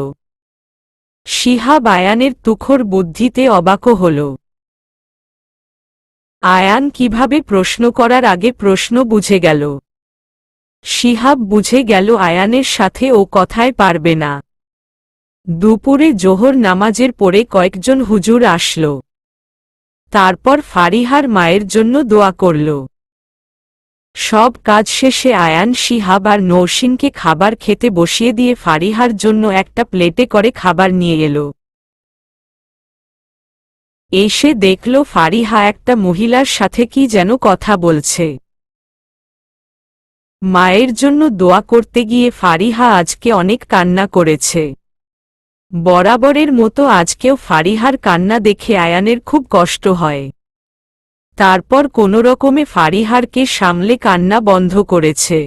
শিহাব আয়ানের তুখোর বুদ্ধিতে অবাকও হল। আয়ান কিভাবে প্রশ্ন করার আগে প্রশ্ন বুঝে গেল। শিহাব বুঝে গেল আয়ানের সাথে ও কথায় পারবে না। দুপুরে জোহর নামাজের পরে কয়েকজন হুজুর আসল। তারপর ফারিহার মায়ের জন্য দোয়া করল। সব কাজ শেষে আয়ান শিহাব আর নৌসিনকে খাবার খেতে বসিয়ে দিয়ে ফারিহার জন্য একটা প্লেটে করে খাবার নিয়ে এল। এসে দেখল ফারিহা একটা মহিলার সাথে কি যেন কথা বলছে। মায়ের জন্য দোয়া করতে গিয়ে ফারিহা আজকে অনেক কান্না করেছে। বরাবরের মতো আজকেও ফারিহার কান্না দেখে আয়ানের খুব কষ্ট হয়। তারপর কোনোরকমে ফারিহারকে সামলে কান্না বন্ধ করেছে।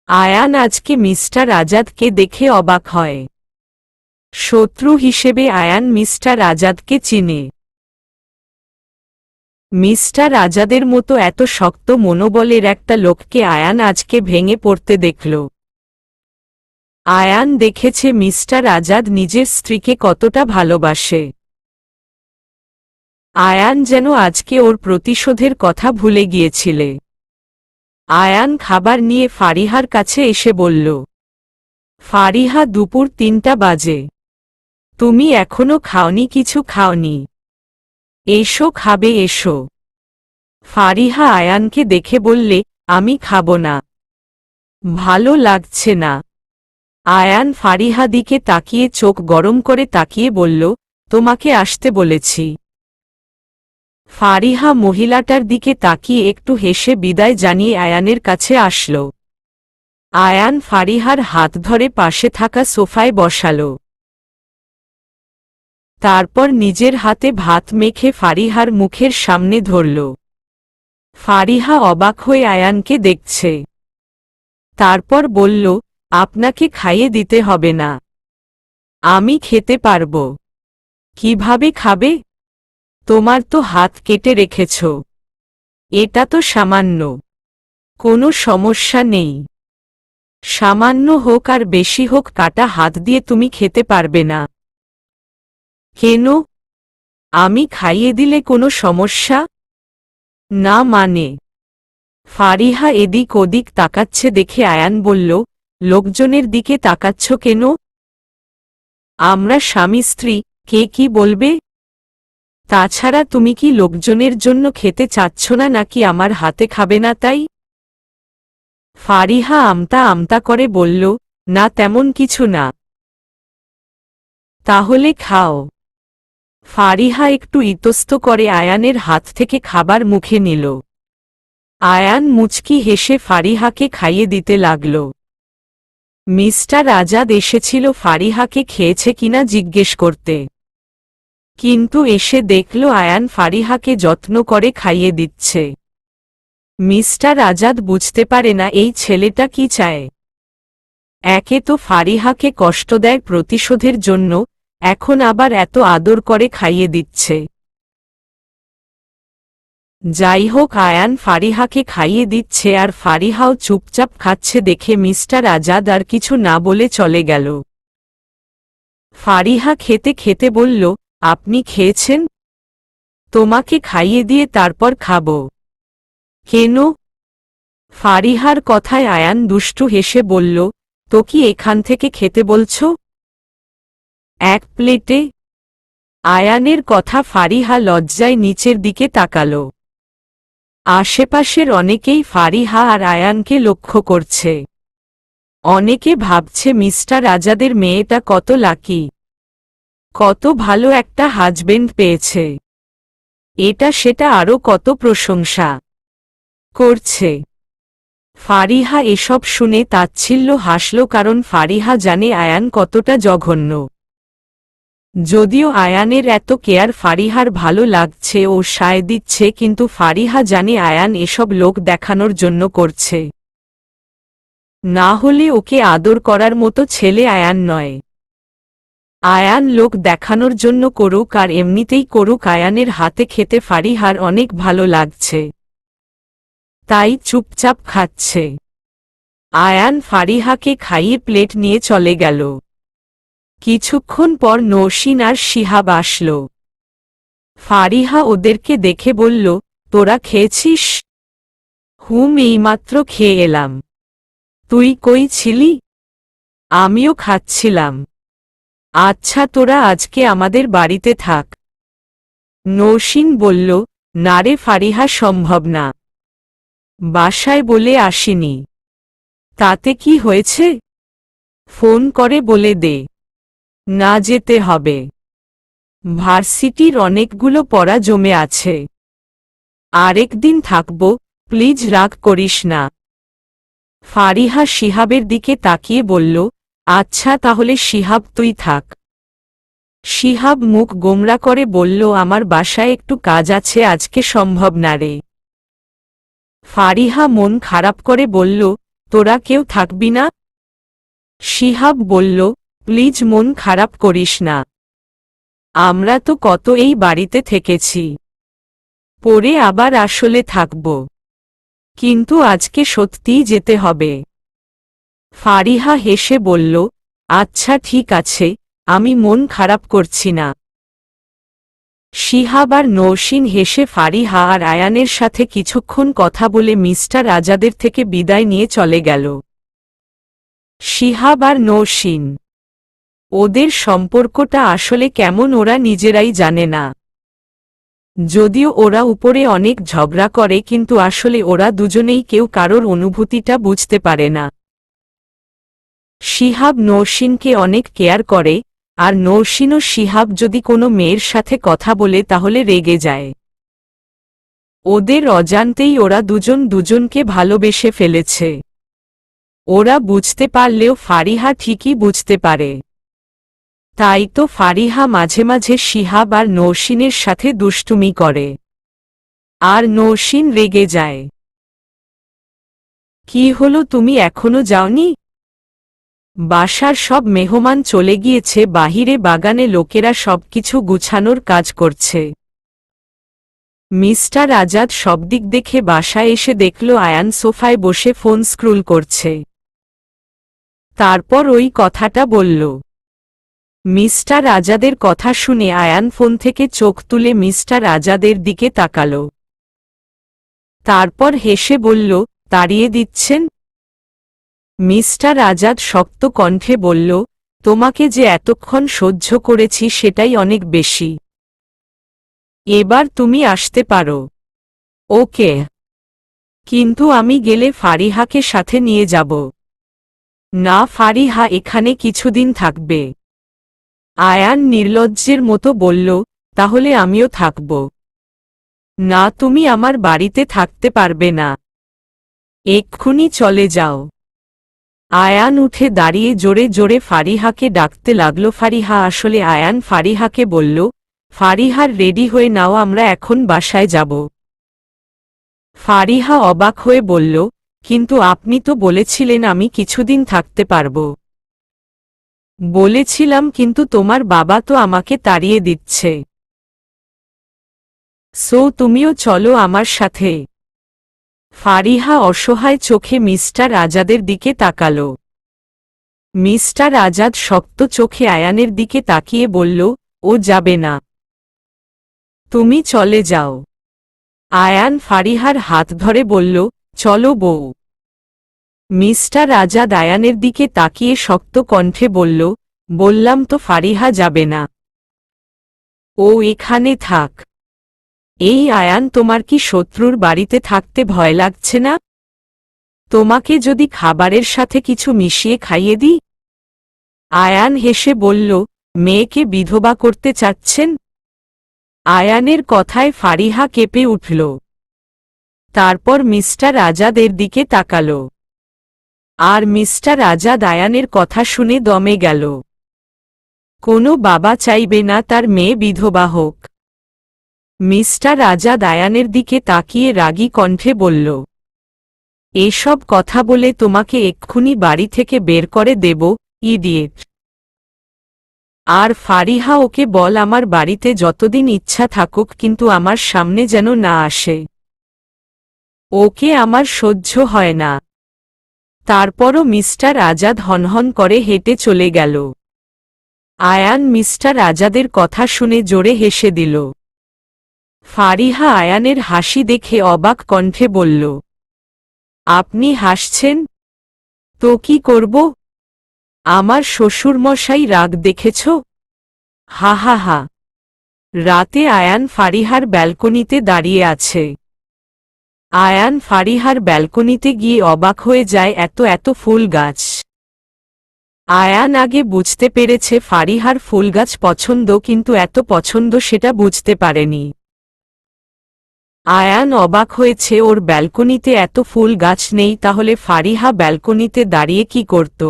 আয়ান আজকে মিস্টার আজাদকে দেখে অবাক হয়। শত্রু হিসেবে আয়ান মিস্টার আজাদকে চিনে। মিস্টার আজাদের মতো এত শক্ত মনোবলের একটা লোককে আয়ান আজকে ভেঙে পড়তে দেখল। আয়ান দেখেছে মিস্টার আজাদ নিজের স্ত্রীকে কতটা ভালোবাসে। আয়ান যেন আজকে ওর প্রতিশোধের কথা ভুলে গিয়েছিলে। আয়ান খাবার নিয়ে ফারিহার কাছে এসে বলল, ফারিহা দুপুর ৩টা বাজে, তুমি এখনো খাওনি? কিছু খাওনি? এসো, খাবে এসো। ফারিহা আয়ানকে দেখে বললে, আমি খাবো না, ভালো লাগছে না। আয়ান ফারিহা দিকে তাকিয়ে চোখ গরম করে তাকিয়ে বলল, তোমাকে আসতে বলেছি। ফারিহা মহিলাটার দিকে তাকিয়ে একটু হেসে বিদায় জানিয়ে আয়ানের কাছে আসল। আয়ান ফারিহার হাত ধরে পাশে থাকা সোফায় বসাল। তারপর নিজের হাতে ভাত মেখে ফারিহার মুখের সামনে ধরল। ফারিহা অবাক হয়ে আয়ানকে দেখছে। তারপর বলল, আপনাকে খাইয়ে দিতে হবে না, আমি খেতে পারব। কিভাবে খাবে? তোমার তো হাত কেটে রেখেছ। এটা তো সামান্য, কোনো সমস্যা নেই। সামান্য হোক আর বেশি হোক, কাটা হাত দিয়ে তুমি খেতে পারবে না। কেন? আমি খাইয়ে দিলে কোনো সমস্যা? না মানে? ফারিহা এদিক ওদিক তাকাচ্ছে দেখে আয়ান বলল, লোকজনের দিকে তাকাচ্ছ কেন? আমরা স্বামী স্ত্রী, কে কি বলবে? তাছাড়া তুমি কি লোকজনের জন্য খেতে চাচ্ছ না নাকি আমার হাতে খাবে না তাই? ফারিহা আমতা আমতা করে বলল, না তেমন কিছু না। তাহলে খাও। ফারিহা একটু ইতস্ত করে আয়ানের হাত থেকে খাবার মুখে নিল। আয়ান মুচকি হেসে ফারিহাকে খাইয়ে দিতে লাগল। মিস্টার আজাদ এসেছিল ফারিহাকে খেয়েছে কিনা জিজ্ঞেস করতে, কিন্তু এসে দেখল আয়ান ফারিহাকে যত্ন করে খাইয়ে দিচ্ছে। মিস্টার আজাদ বুঝতে পারে না এই ছেলেটা কি চায়। একে তো ফারিহাকে কষ্ট দেয় প্রতিশোধের জন্য, এখন আবার এত আদর করে খাইয়ে দিচ্ছে। যাই হোক, আয়ান ফারিহাকে খাইয়ে দিচ্ছে আর ফারিহাও চুপচাপ খাচ্ছে দেখে মিস্টার আজাদ আর কিছু না বলে চলে গেল। ফারিহা খেতে খেতে বলল, আপনি খেয়েছেন? তোমাকে খাইয়ে দিয়ে তারপর খাব। কেন? ফারিহার কথায় আয়ান দুষ্টু হেসে বলল, তো কি এখান থেকে খেতে বলছ? এক প্লেটে। আয়ানের কথা ফারিহা লজ্জায় নিচের দিকে তাকাল। আশেপাশের অনেকেই ফারিহা আর আয়ানকে লক্ষ্য করছে। অনেকে ভাবছে মিস্টার আজাদের মেয়েটা কত লাকি, কত ভালো একটা হাজবেন্ড পেয়েছে। এটা সেটা আরও কত প্রশংসা করছে। ফারিহা এসব শুনে তাচ্ছিল্য হাসল, কারণ ফারিহা জানে আয়ান কতটা জঘন্য। যদিও আয়ানের এত কেয়ার ফারিহার ভালো লাগছে ও সায় দিচ্ছে, কিন্তু ফারিহা জানে আয়ান এসব লোক দেখানোর জন্য করছে। না হলে ওকে আদর করার মতো ছেলে আয়ান নয়। আয়ান লোক দেখানোর জন্য করুক আর এমনিতেই করুক, আয়ানের হাতে খেতে ফারিহার অনেক ভালো লাগছে, তাই চুপচাপ খাচ্ছে। আয়ান ফারিহাকে খাইয়ে প্লেট নিয়ে চলে গেল। কিছুক্ষণ পর নৌসিন আর শিহাব আসল। ফারিহা ওদেরকে দেখে বলল, তোরা খেয়েছিস? হুম, এইমাত্র খেয়ে এলাম। তুই কই ছিলি? আমিও খাচ্ছিলাম। আচ্ছা, তোরা আজকে আমাদের বাড়িতে থাক। নৌসিন বলল, না রে ফারিহা, সম্ভব না। বাসায় বলে আসিনি। তাতে কি হয়েছে? ফোন করে বলে দে না যেতে হবে। ভার্সিটির অনেকগুলো পড়া জমে আছে। আরেকদিন থাকব, প্লিজ রাগ করিস না। ফারিহা শিহাবের দিকে তাকিয়ে বলল, আচ্ছা তাহলে শিহাব তুই থাক। শিহাব মুখ গোমরা করে বলল, আমার বাসায় একটু কাজ আছে, আজকে সম্ভব না রে। ফারিহা মন খারাপ করে বলল, তোরা কেউ থাকবি না? শিহাব বলল, প্লিজ মন খারাপ করিস না। আমরা তো কত এই বাড়িতে থেকেছি, পরে আবার আসলে থাকব, কিন্তু আজকে সত্যিই যেতে হবে। ফারিহা হেসে বলল, আচ্ছা ঠিক আছে, আমি মন খারাপ করছি না। শিহাব আর নৌসিন হেসে ফারিহা আর আয়ানের সাথে কিছুক্ষণ কথা বলে মিস্টার আজাদের থেকে বিদায় নিয়ে চলে গেল। শিহাব আর নৌসিন, ওদের সম্পর্কটা আসলে কেমন ওরা নিজেরাই জানে না। যদিও ওরা উপরে অনেক ঝগড়া করে, কিন্তু আসলে ওরা দুজনেই কেউ কারোর অনুভূতিটা বুঝতে পারে না। শিহাব নৌসিনকে অনেক কেয়ার করে, আর নৌসিনও শিহাব যদি কোনো মেয়ের সাথে কথা বলে তাহলে রেগে যায়। ওদের অজান্তেই ওরা দুজন দুজনকে ভালোবেসে ফেলেছে। ওরা বুঝতে পারলেও ফারিহা ঠিকই বুঝতে পারে। তাই তো ফারিহা মাঝে মাঝে শিহাব আর নৌসিনের সাথে দুষ্টুমি করে, আর নৌসিন রেগে যায়। কি হলো, তুমি এখনো যাওনি? বাসার সব মেহমান চলে গিয়েছে, বাহিরে বাগানে লোকেরা সবকিছু গুছানোর কাজ করছে। মিস্টার আজাদ সবদিক দেখে বাসায় এসে দেখল আয়ান সোফায় বসে ফোন স্ক্রল করছে। তারপর ওই কথাটা বলল। মিস্টার আজাদের কথা শুনে আয়ান ফোন থেকে চোখ তুলে মিস্টার আজাদের দিকে তাকাল। তারপর হেসে বলল, তাড়িয়ে দিচ্ছেন? মিস্টার আজাদ শক্ত কণ্ঠে বলল, তোমাকে যে এতক্ষণ সহ্য করেছি সেটাই অনেক বেশি। এবার তুমি আসতে পারো। ওকে, কিন্তু আমি গেলে ফারিহাকে সাথে নিয়ে যাব। না, ফারিহা এখানে কিছুদিন থাকবে। আয়ান নির্লজ্জের মতো বলল, তাহলে আমিও থাকব। না, তুমি আমার বাড়িতে থাকতে পারবে না। এক্ষুনি চলে যাও। আয়ান উঠে দাঁড়িয়ে জোরে জোরে ফারিহাকে ডাকতে লাগল। ফারিহা আসলে আয়ান ফারিহাকে বলল, ফারিহার রেডি হয়ে নাও, আমরা এখন বাসায় যাব। ফারিহা অবাক হয়ে বলল, কিন্তু আপনি তো বলেছিলেন আমি কিছুদিন থাকতে পারব। বলেছিলাম, কিন্তু তোমার বাবা তো আমাকে তাড়িয়ে দিচ্ছে। সো তুমিও চলো আমার সাথে। ফারিহা অসহায় চোখে মিস্টার আজাদের দিকে তাকাল। মিস্টার আজাদ শক্ত চোখে আয়ানের দিকে তাকিয়ে বলল, ও যাবে না। তুমি চলে যাও। আয়ান ফারিহার হাত ধরে বলল, চলো বউ। মিস্টার আজাদ আয়ানের দিকে তাকিয়ে শক্ত কণ্ঠে বলল, বললাম তো ফারিহা যাবে না। ও এখানে থাক। এই আয়ান, তোমার কি শত্রুর বাড়িতে থাকতে ভয় লাগছে না? তোমাকে যদি খাবারের সাথে কিছু মিশিয়ে খাইয়ে দিই? আয়ান হেসে বলল, মেয়েকে বিধবা করতে চাচ্ছেন? আয়ানের কথায় ফারিহা কেঁপে উঠল। তারপর মিস্টার আজাদের দিকে তাকাল। আর মিস্টার আজাদ আয়ানের কথা শুনে দমে গেল। কোনো বাবা চাইবে না তার মেয়ে বিধবা হোক। মিস্টার আজাদ আয়ানের দিকে তাকিয়ে রাগী কণ্ঠে বলল, এসব কথা বলে তোমাকে এক্ষুনি বাড়ি থেকে বের করে দেব, ইডিয়েট। আর ফারিহা, ওকে বল আমার বাড়িতে যতদিন ইচ্ছা থাকুক, কিন্তু আমার সামনে যেন না আসে। ওকে আমার সহ্য হয় না। তারপরও মিস্টার আজাদ হনহন করে হেঁটে চলে গেল। আয়ান মিস্টার আজাদের কথা শুনে জোরে হেসে দিল। ফারিহা আয়ানের হাসি দেখে অবাক কণ্ঠে বলল, আপনি হাসছেন? তো কি করব? আমার শ্বশুরমশাই রাগ দেখেছ? হা হা হা। রাতে আয়ান ফারিহার ব্যালকনিতে দাঁড়িয়ে আছে। আয়ান ফারিহার ব্যালকনিতে গিয়ে অবাক হয়ে যায়, এত এত ফুল গাছ। আয়ান আগে বুঝতে পেরেছে ফারিহার ফুলগাছ পছন্দ, কিন্তু এত পছন্দ সেটা বুঝতে পারেনি। আয়ান অবাক হয়েছে, ওর ব্যালকনিতে এত ফুল গাছ নেই, তাহলে ফারিহা ব্যালকনিতে দাঁড়িয়ে কি করত?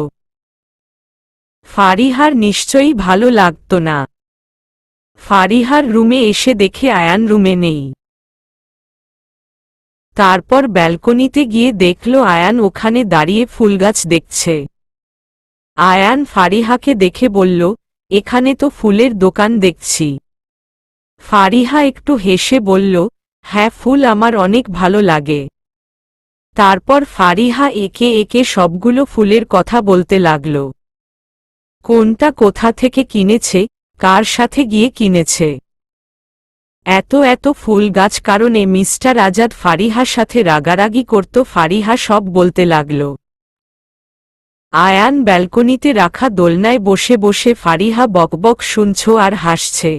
ফারিহার নিশ্চয়ই ভালো লাগত না। ফারিহার রুমে এসে দেখে আয়ান রুমে নেই। তারপর ব্যালকনিতে গিয়ে দেখল আয়ান ওখানে দাঁড়িয়ে ফুলগাছ দেখছে। আয়ান ফারিহাকে দেখে বলল, এখানে তো ফুলের দোকান দেখছি। ফারিহা একটু হেসে বলল, হ্যাঁ, ফুল আমার অনেক ভালো লাগে। তারপর ফারিহা একে একে সবগুলো ফুলের কথা বলতে লাগল। কোনটা কোথা থেকে কিনেছে, কার সাথে গিয়ে কিনেছে। এত এত ফুল গাছ কারণে মিস্টার আজাদ ফারিহার সাথে রাগারাগি করত। ফারিহা সব বলতে লাগল। আয়ান ব্যালকনিতে রাখা দোলনায় বসে বসে ফারিহা বকবক শুনছ আর হাসছে।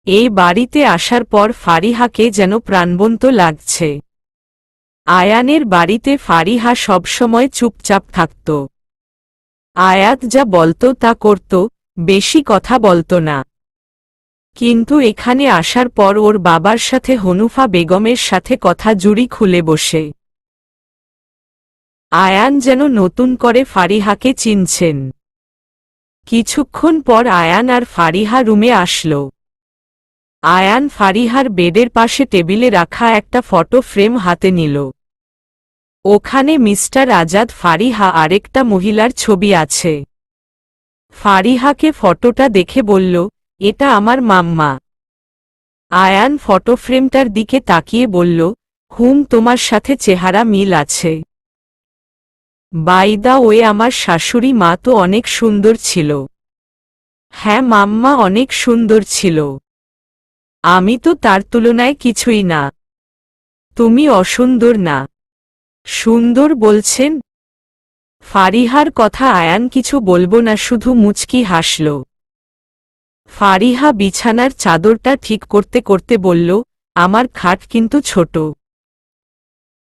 এই বাড়িতে আসার পর ফারিহাকে যেন প্রাণবন্ত লাগছে। আয়ানের বাড়িতে ফারিহা সবসময় চুপচাপ থাকত। আয়াত যা বলতো তা করত, বেশি কথা বলতো না। কিন্তু এখানে আসার পর ওর বাবার সাথে হনুফা বেগমের সাথে কথা জুড়ি খুলে বসে। আয়ান যেন নতুন করে ফারিহাকে চিনছেন। কিছুক্ষণ পর আয়ান আর ফারিহা রুমে আসলো। আয়ান ফারিহার বেডের পাশে টেবিলে রাখা একটা ফটো ফ্রেম হাতে নিল। ওখানে মিস্টার আজাদ, ফারিহা আরেকটা মহিলার ছবি আছে। ফারিহাকে ফটোটা দেখে বলল, এটা আমার মাম্মা। আয়ান ফটো ফ্রেমটার দিকে তাকিয়ে বলল, তোমার সাথে চেহারা মিল আছে। বাই দা ওয়ে, আমার শাশুড়ি মা তো অনেক সুন্দর ছিল। হ্যাঁ মাম্মা, অনেক সুন্দর ছিল। আমি তো তার তুলনায় কিছুই না। তুমি অসুন্দর না। সুন্দর বলছেন? ফারিহার কথা আয়ান কিছু বলবো না, শুধু মুচকি হাসল। ফারিহা বিছানার চাদরটা ঠিক করতে করতে বলল, আমার খাট কিন্তু ছোট।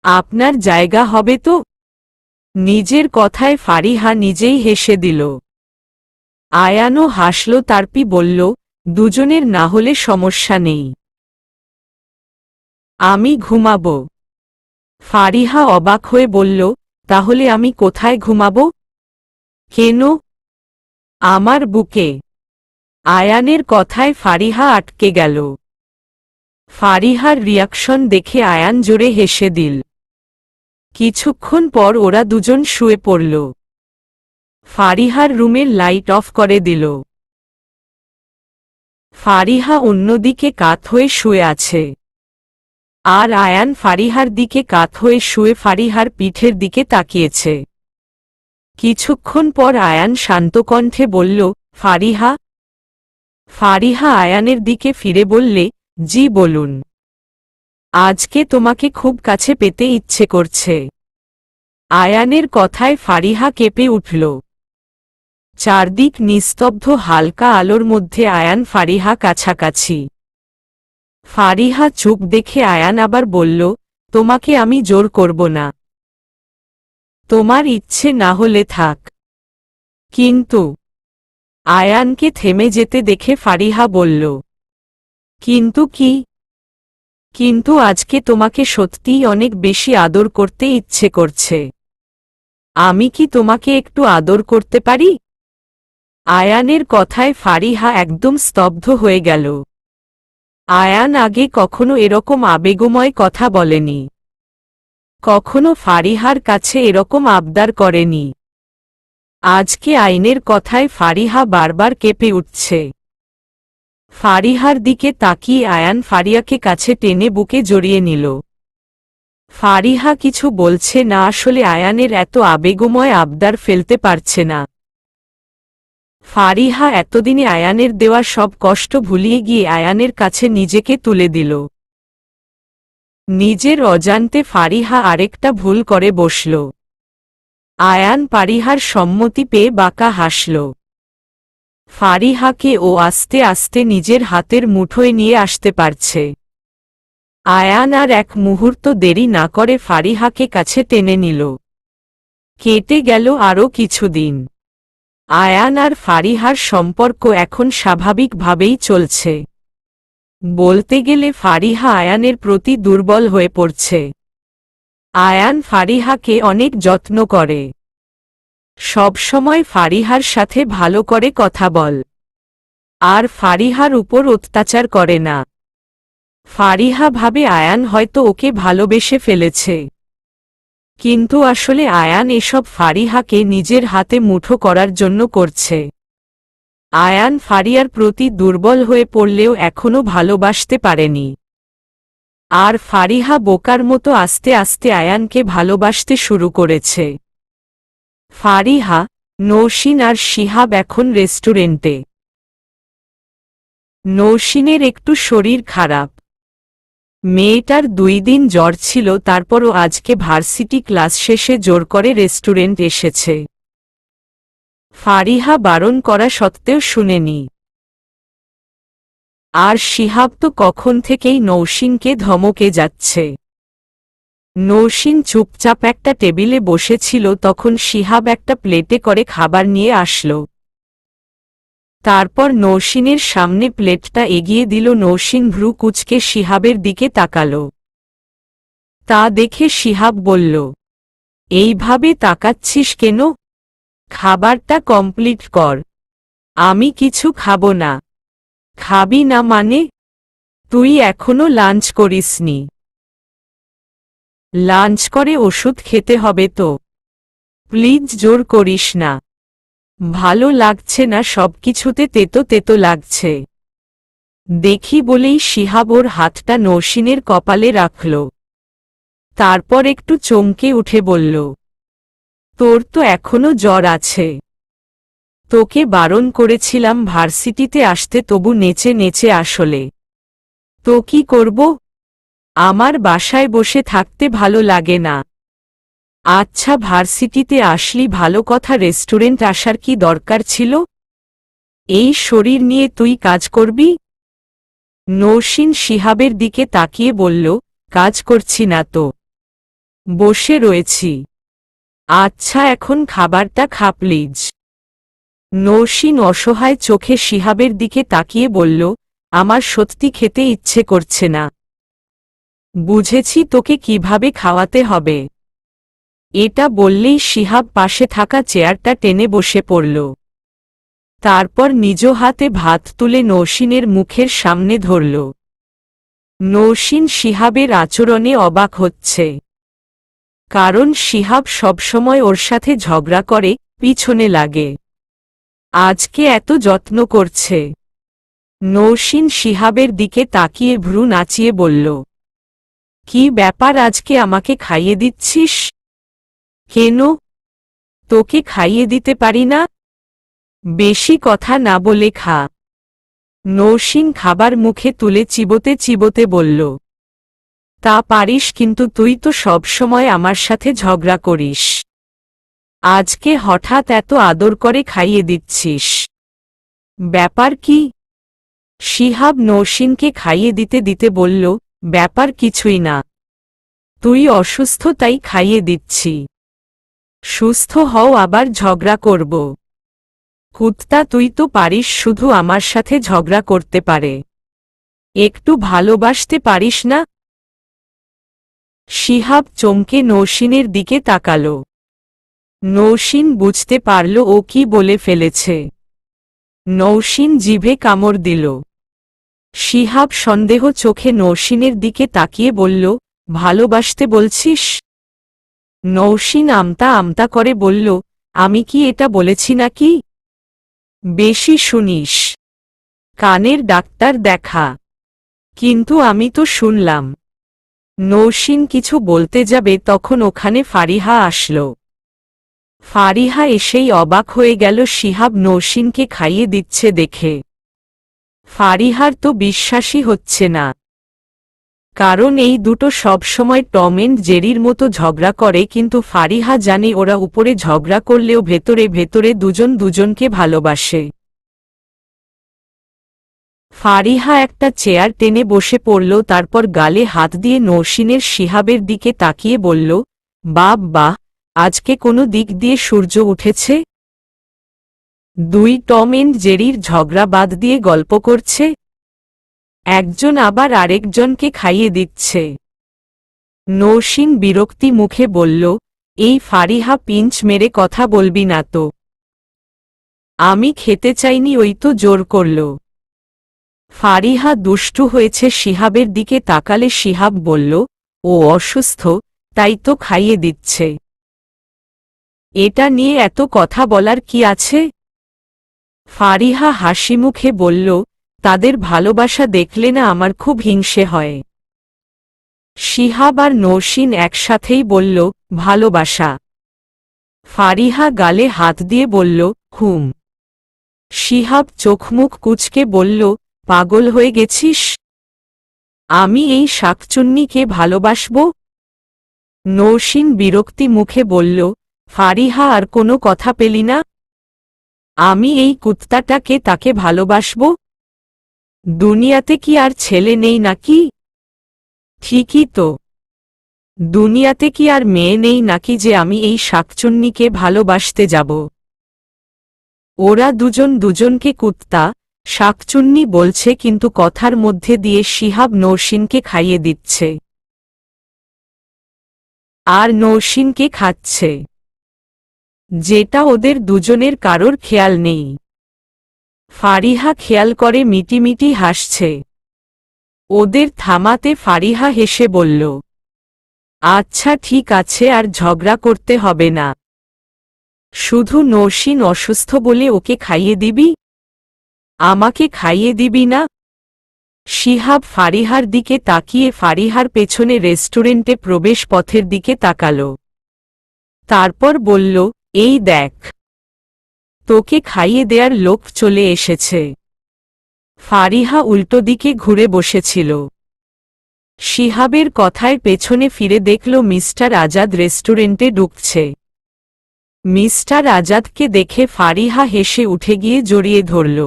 আপনার জায়গা হবে তো? নিজের কথায় ফারিহা নিজেই হেসে দিল। আয়ানও হাসল। তারপি বলল, দুজনের না হলে সমস্যা নেই। আমি ঘুমাবো। ফারিহা অবাক হয়ে বলল, তাহলে আমি কোথায় ঘুমাবো? কেন? আমার বুকে। আয়ানের কথায় ফারিহা আটকে গেল। ফারিহার রিয়াকশন দেখে আয়ান জোরে হেসে দিল। কিছুক্ষণ পর ওরা দুজন শুয়ে পড়ল। ফারিহার রুমের লাইট অফ করে দিল। ফারিহা অন্যদিকে কাত হয়ে শুয়ে আছে, আর আয়ান ফারিহার দিকে কাত হয়ে শুয়ে ফারিহার পিঠের দিকে তাকিয়েছে। কিছুক্ষণ পর আয়ান শান্ত কণ্ঠে বলল, ফারিহা। ফারিহা আয়ানের দিকে ফিরে বললে, জি বলুন। আজকে তোমাকে খুব কাছে পেতে ইচ্ছে করছে। আয়ানের কথায় ফারিহা কেঁপে উঠল। চারদিক নিস্তব্ধ, হালকা আলোর মধ্যে আয়ান ফারিহা কাছাকাছি। ফারিহা চুপ দেখে আয়ান আবার বলল, তোমাকে আমি জোর করব না। তোমার ইচ্ছে না হলে থাক। কিন্তু আয়ানকে থেমে যেতে দেখে ফারিহা বলল, কিন্তু কি? কিন্তু আজকে তোমাকে সত্যিই অনেক বেশি আদর করতে ইচ্ছে করছে। আমি কি তোমাকে একটু আদর করতে পারি? আয়ানের কথায় ফারিহা একদম স্তব্ধ হয়ে গেল। আয়ান আগে কখনো এরকম আবেগময় কথা বলেনি, কখনো ফারিহার কাছে এরকম আবদার করেনি। আজকে আইনের কথায় ফারিহা বারবার কেঁপে উঠছে। ফারিহার দিকে তাকিয়ে আয়ান ফারিয়াকে কাছে টেনে বুকে জড়িয়ে নিল। ফারিহা কিছু বলছে না, আসলে আয়ানের এত আবেগময় আবদার ফেলতে পারছে না। ফারিহা এতদিনে আয়ানের দেওয়া সব কষ্ট ভুলিয়ে গিয়ে আয়ানের কাছে নিজেকে তুলে দিল। নিজের অজান্তে ফারিহা আরেকটা ভুল করে বসল। আয়ান ফারিহার সম্মতি পেয়ে বাঁকা হাসল। ফারিহাকে ও আস্তে আস্তে নিজের হাতের মুঠোয় নিয়ে আসতে পারছে। আয়ান আর এক মুহূর্ত দেরি না করে ফারিহাকে কাছে টেনে নিল। কেটে গেল আরও কিছুদিন। আয়ান আর ফারিহার সম্পর্ক এখন স্বাভাবিকভাবেই চলছে। বলতে গেলে ফারিহা আয়ানের প্রতি দুর্বল হয়ে পড়ছে। আয়ান ফারিহাকে অনেক যত্ন করে, সবসময় ফারিহার সাথে ভালো করে কথা বল, আর ফারিহার উপর অত্যাচার করে না। ফারিহা ভাবে আয়ান হয়তো ওকে ভালোবেসে ফেলেছে, কিন্তু আসলে আয়ান এসব ফারিহাকে নিজের হাতে মুঠো করার জন্য করছে। আয়ান ফারিয়ার প্রতি দুর্বল হয়ে পড়লেও এখনও ভালোবাসতে পারেনি। আর ফারিহা বোকার মতো আস্তে আস্তে আয়ানকে ভালোবাসতে শুরু করেছে। ফারিহা, নৌশিন আর শিহাব এখন রেস্টুরেন্টে। নৌশিনের একটু শরীর খারাপ। মেয়েটার 2 দিন জ্বর ছিল, তারপরও আজকে ভার্সিটি ক্লাস শেষে জোর করে রেস্টুরেন্ট এসেছে। ফারিহা বারণ করা সত্ত্বেও শুনেনি। আর শিহাব তো কখন থেকেই নৌশিনকে ধমকে যাচ্ছে। নৌশিন চুপচাপ একটা টেবিলে বসেছিল, তখন শিহাব একটা প্লেটে করে খাবার নিয়ে আসলো। তারপর নৌশিনের সামনে প্লেটটা এগিয়ে দিল। নৌশিন ভ্রু কুঁচকে শিহাবের দিকে তাকালো। তা দেখে শিহাব বলল, এইভাবে তাকাচ্ছিস কেন? খাবারটা কমপ্লিট কর। আমি কিছু খাবো না। খাবি না মানে? তুই এখনো লাঞ্চ করিসনি। লাঞ্চ করে ওষুধ খেতে হবে তো। প্লিজ জোর করিস না। ভালো লাগছে না, সবকিছুতে তেতো তেতো লাগছে। দেখি বলেই শিহাব ওর হাতটা নৌশিনের কপালে রাখল। তারপর একটু চমকে উঠে বলল, তোর তো এখনো জ্বর আছে। তোকে বারণ করেছিলাম ভার্সিটিতে আসতে, তবু নেচে নেচে আসলে। তো কি করব? আমার বাসায় বসে থাকতে ভালো লাগে না। আচ্ছা, ভার্সিটিতে আসলি ভালো কথা, রেস্টুরেন্ট আসার কি দরকার ছিল? এই শরীর নিয়ে তুই কাজ করবি? নৌশিন শিহাবের দিকে তাকিয়ে বলল, কাজ করছি না তো, বসে রয়েছি। আচ্ছা, এখন খাবারটা খা প্লিজ। নৌশিন অসহায় চোখে শিহাবের দিকে তাকিয়ে বলল, আমার সত্যি খেতে ইচ্ছে করছে না। বুঝেছি তোকে কিভাবে খাওয়াতে হবে। এটা বললেই শিহাব পাশে থাকা চেয়ারটা টেনে বসে পড়ল। তারপর নিজ হাতে ভাত তুলে নৌসিনের মুখের সামনে ধরল। নৌসিন শিহাবের আচরণে অবাক হচ্ছে। কারণ শিহাব সবসময় ওর সাথে ঝগড়া করে, পিছনে লাগে। আজকে এত যত্ন করছে। নৌসিন শিহাবের দিকে তাকিয়ে ভ্রু নাচিয়ে বলল, কি ব্যাপার, আজকে আমাকে খাইয়ে দিচ্ছিস? কেন? তোকে খাইয়ে দিতে পারি না? বেশি কথা না বলে খা। নৌসিন খাবার মুখে তুলে চিবোতে চিবোতে বলল, তা পারিস, কিন্তু তুই তো সবসময় আমার সাথে ঝগড়া করিস। আজকে হঠাৎ এত আদর করে খাইয়ে দিচ্ছিস, ব্যাপার কি? শিহাব নৌসিনকে খাইয়ে দিতে দিতে বলল, ব্যাপার কিছুই না। তুই অসুস্থ তাই খাইয়ে দিচ্ছি। সুস্থ হও আবার ঝগড়া করব। কুত্তা, তুই তো পারিস শুধু আমার সাথে ঝগড়া করতে পারে, একটু ভালোবাসতে পারিস না? শিহাব চমকে নৌসিনের দিকে তাকাল। নৌসিন বুঝতে পারল ও কি বলে ফেলেছে। নৌসিন জিভে কামড় দিল। শিহাব সন্দেহ চোখে নৌসিনের দিকে তাকিয়ে বলল, ভালোবাসতে বলছিস? নৌসিন আমতা আমতা করে বলল, আমি কি এটা বলেছি নাকি? বেশি শুনিস, কানের ডাক্তার দেখা। কিন্তু আমি তো শুনলাম। নৌসিন কিছু বলতে যাবে তখন ওখানে ফারিহা আসল। ফারিহা এসেই অবাক হয়ে গেল শিহাব নৌসিনকে খাইয়ে দিচ্ছে দেখে। ফারিহার তো বিশ্বাসই হচ্ছে না। কারণ এই দুটো সবসময় টম এন্ড জেরির মতো ঝগড়া করে, কিন্তু ফারিহা জানে ওরা উপরে ঝগড়া করলেও ভেতরে ভেতরে দুজন দুজনকে ভালোবাসে। ফারিহা একটা চেয়ার টেনে বসে পড়ল, তারপর গালে হাত দিয়ে নৌসিনের শিহাবের দিকে তাকিয়ে বলল, বাহ, আজকে কোনো দিক দিয়ে সূর্য উঠেছে। দুই টম এন্ড জেরির ঝগড়া বাদ দিয়ে গল্প করছে, একজন আবার আরেকজনকে খাইয়ে দিচ্ছে। নৌসিন বিরক্তি মুখে বলল, এই ফারিহা, পিঞ্চ মেরে কথা বলবি না তো। আমি খেতে চাইনি, ওই তো জোর করল। ফারিহা দুষ্টু হয়েছে শিহাবের দিকে তাকালে শিহাব বলল, ও অসুস্থ, তাই তো খাইয়ে দিচ্ছে। এটা নিয়ে এত কথা বলার কি আছে? ফারিহা হাসিমুখে বলল, তাদের ভালোবাসা দেখলে না আমার খুব হিংসে হয়। শিহাব আর নৌসিন একসাথেই বলল, ভালোবাসা? ফারিহা গালে হাত দিয়ে বলল, হুম। শিহাব চোখমুখ কুঁচকে বলল, পাগল হয়ে গেছিস? আমি এই শাকচুন্নিকে ভালোবাসব? নৌসিন বিরক্তি মুখে বলল, ফারিহা আর কোনো কথা পেলি না? আমি এই কুত্তাটাকে তাকে ভালোবাসব? দুনিয়াতে কি আর ছেলে নেই নাকি? ঠিকই তো। দুনিয়াতে কি আর মেয়ে নেই নাকি যে আমি এই শাকচুন্নিকে ভালোবাসতে যাব? ওরা দুজন দুজনকে কুত্তা, শাকচুন্নি বলছে, কিন্তু কথার মধ্যে দিয়ে শিহাব নৌসিনকে খাইয়ে দিচ্ছে আর নৌসিনকে খাচ্ছে, যেটা ওদের দুজনের কারোর খেয়াল নেই। ফারিহা খেয়াল করে মিটিমিটি হাসছে। ওদের থামাতে ফারিহা হেসে বলল, আচ্ছা ঠিক আছে, আর ঝগড়া করতে হবে না। শুধু নৌসিন অসুস্থ বলে ওকে খাইয়ে দিবি? আমাকে খাইয়ে দিবি না? শিহাব ফারিহার দিকে তাকিয়ে ফারিহার পেছনে রেস্টুরেন্টে প্রবেশ পথের দিকে তাকাল। তারপর বলল, এই দেখ, তোকে খাইয়ে দেয়ার লোক চলে এসেছে। ফারিহা উল্টো দিকে ঘুরে বসেছিল। শিহাবের কথায় পেছনে ফিরে দেখল মিস্টার আজাদ রেস্টুরেন্টে ঢুকছে। মিস্টার আজাদকে দেখে ফারিহা হেসে উঠে গিয়ে জড়িয়ে ধরল।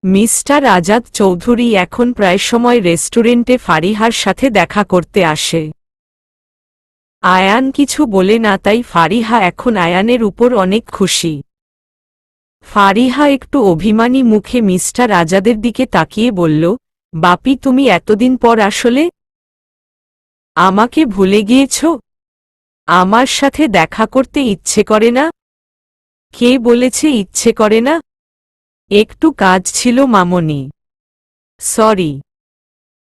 মিস্টার আজাদ চৌধুরী এখন প্রায় সময় রেস্টুরেন্টে ফারিহার সাথে দেখা করতে আসে। আয়ান কিছু বলে না, তাই ফারিহা এখন আয়ানের উপর অনেক খুশি। ফারিহা একটু অভিমানী মুখে মিস্টার আজাদের দিকে তাকিয়ে বলল, বাপি, তুমি এতদিন পর আসলে? আমাকে ভুলে গিয়েছ? আমার সাথে দেখা করতে ইচ্ছে করে না? কে বলেছে ইচ্ছে করে না? একটু কাজ ছিল মামনি। সরি।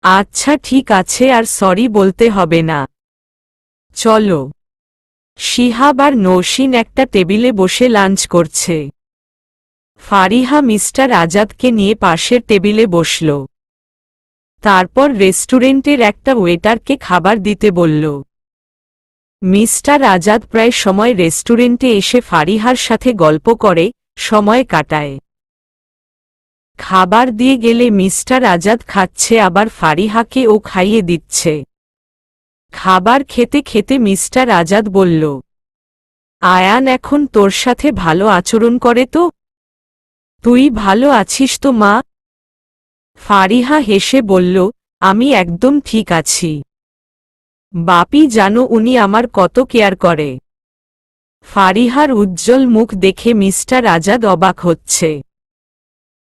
আচ্ছা ঠিক আছে, আর সরি বলতে হবে না। চলো। শিহাব আর নৌসিন একটা টেবিলে বসে লাঞ্চ করছে। ফারিহা মিস্টার আজাদকে নিয়ে পাশের টেবিলে বসল। তারপর রেস্টুরেন্টের একটা ওয়েটারকে খাবার দিতে বলল। মিস্টার আজাদ প্রায় সময় রেস্টুরেন্টে এসে ফারিহার সাথে গল্প করে সময় কাটায়। খাবার দিয়ে গেলে মিস্টার আজাদ খাচ্ছে, আবার ফারিহাকেও খাইয়ে দিচ্ছে। খাবার খেতে খেতে মিস্টার আজাদ বলল, আয়ান এখন তোর সাথে ভালো আচরণ করে তো? তুই ভালো আছিস তো মা? ফারিহা হেসে বলল, আমি একদম ঠিক আছি। বাপি জানো উনি আমার কত কেয়ার করে। ফারিহার উজ্জ্বল মুখ দেখে মিস্টার আজাদ অবাক হচ্ছে।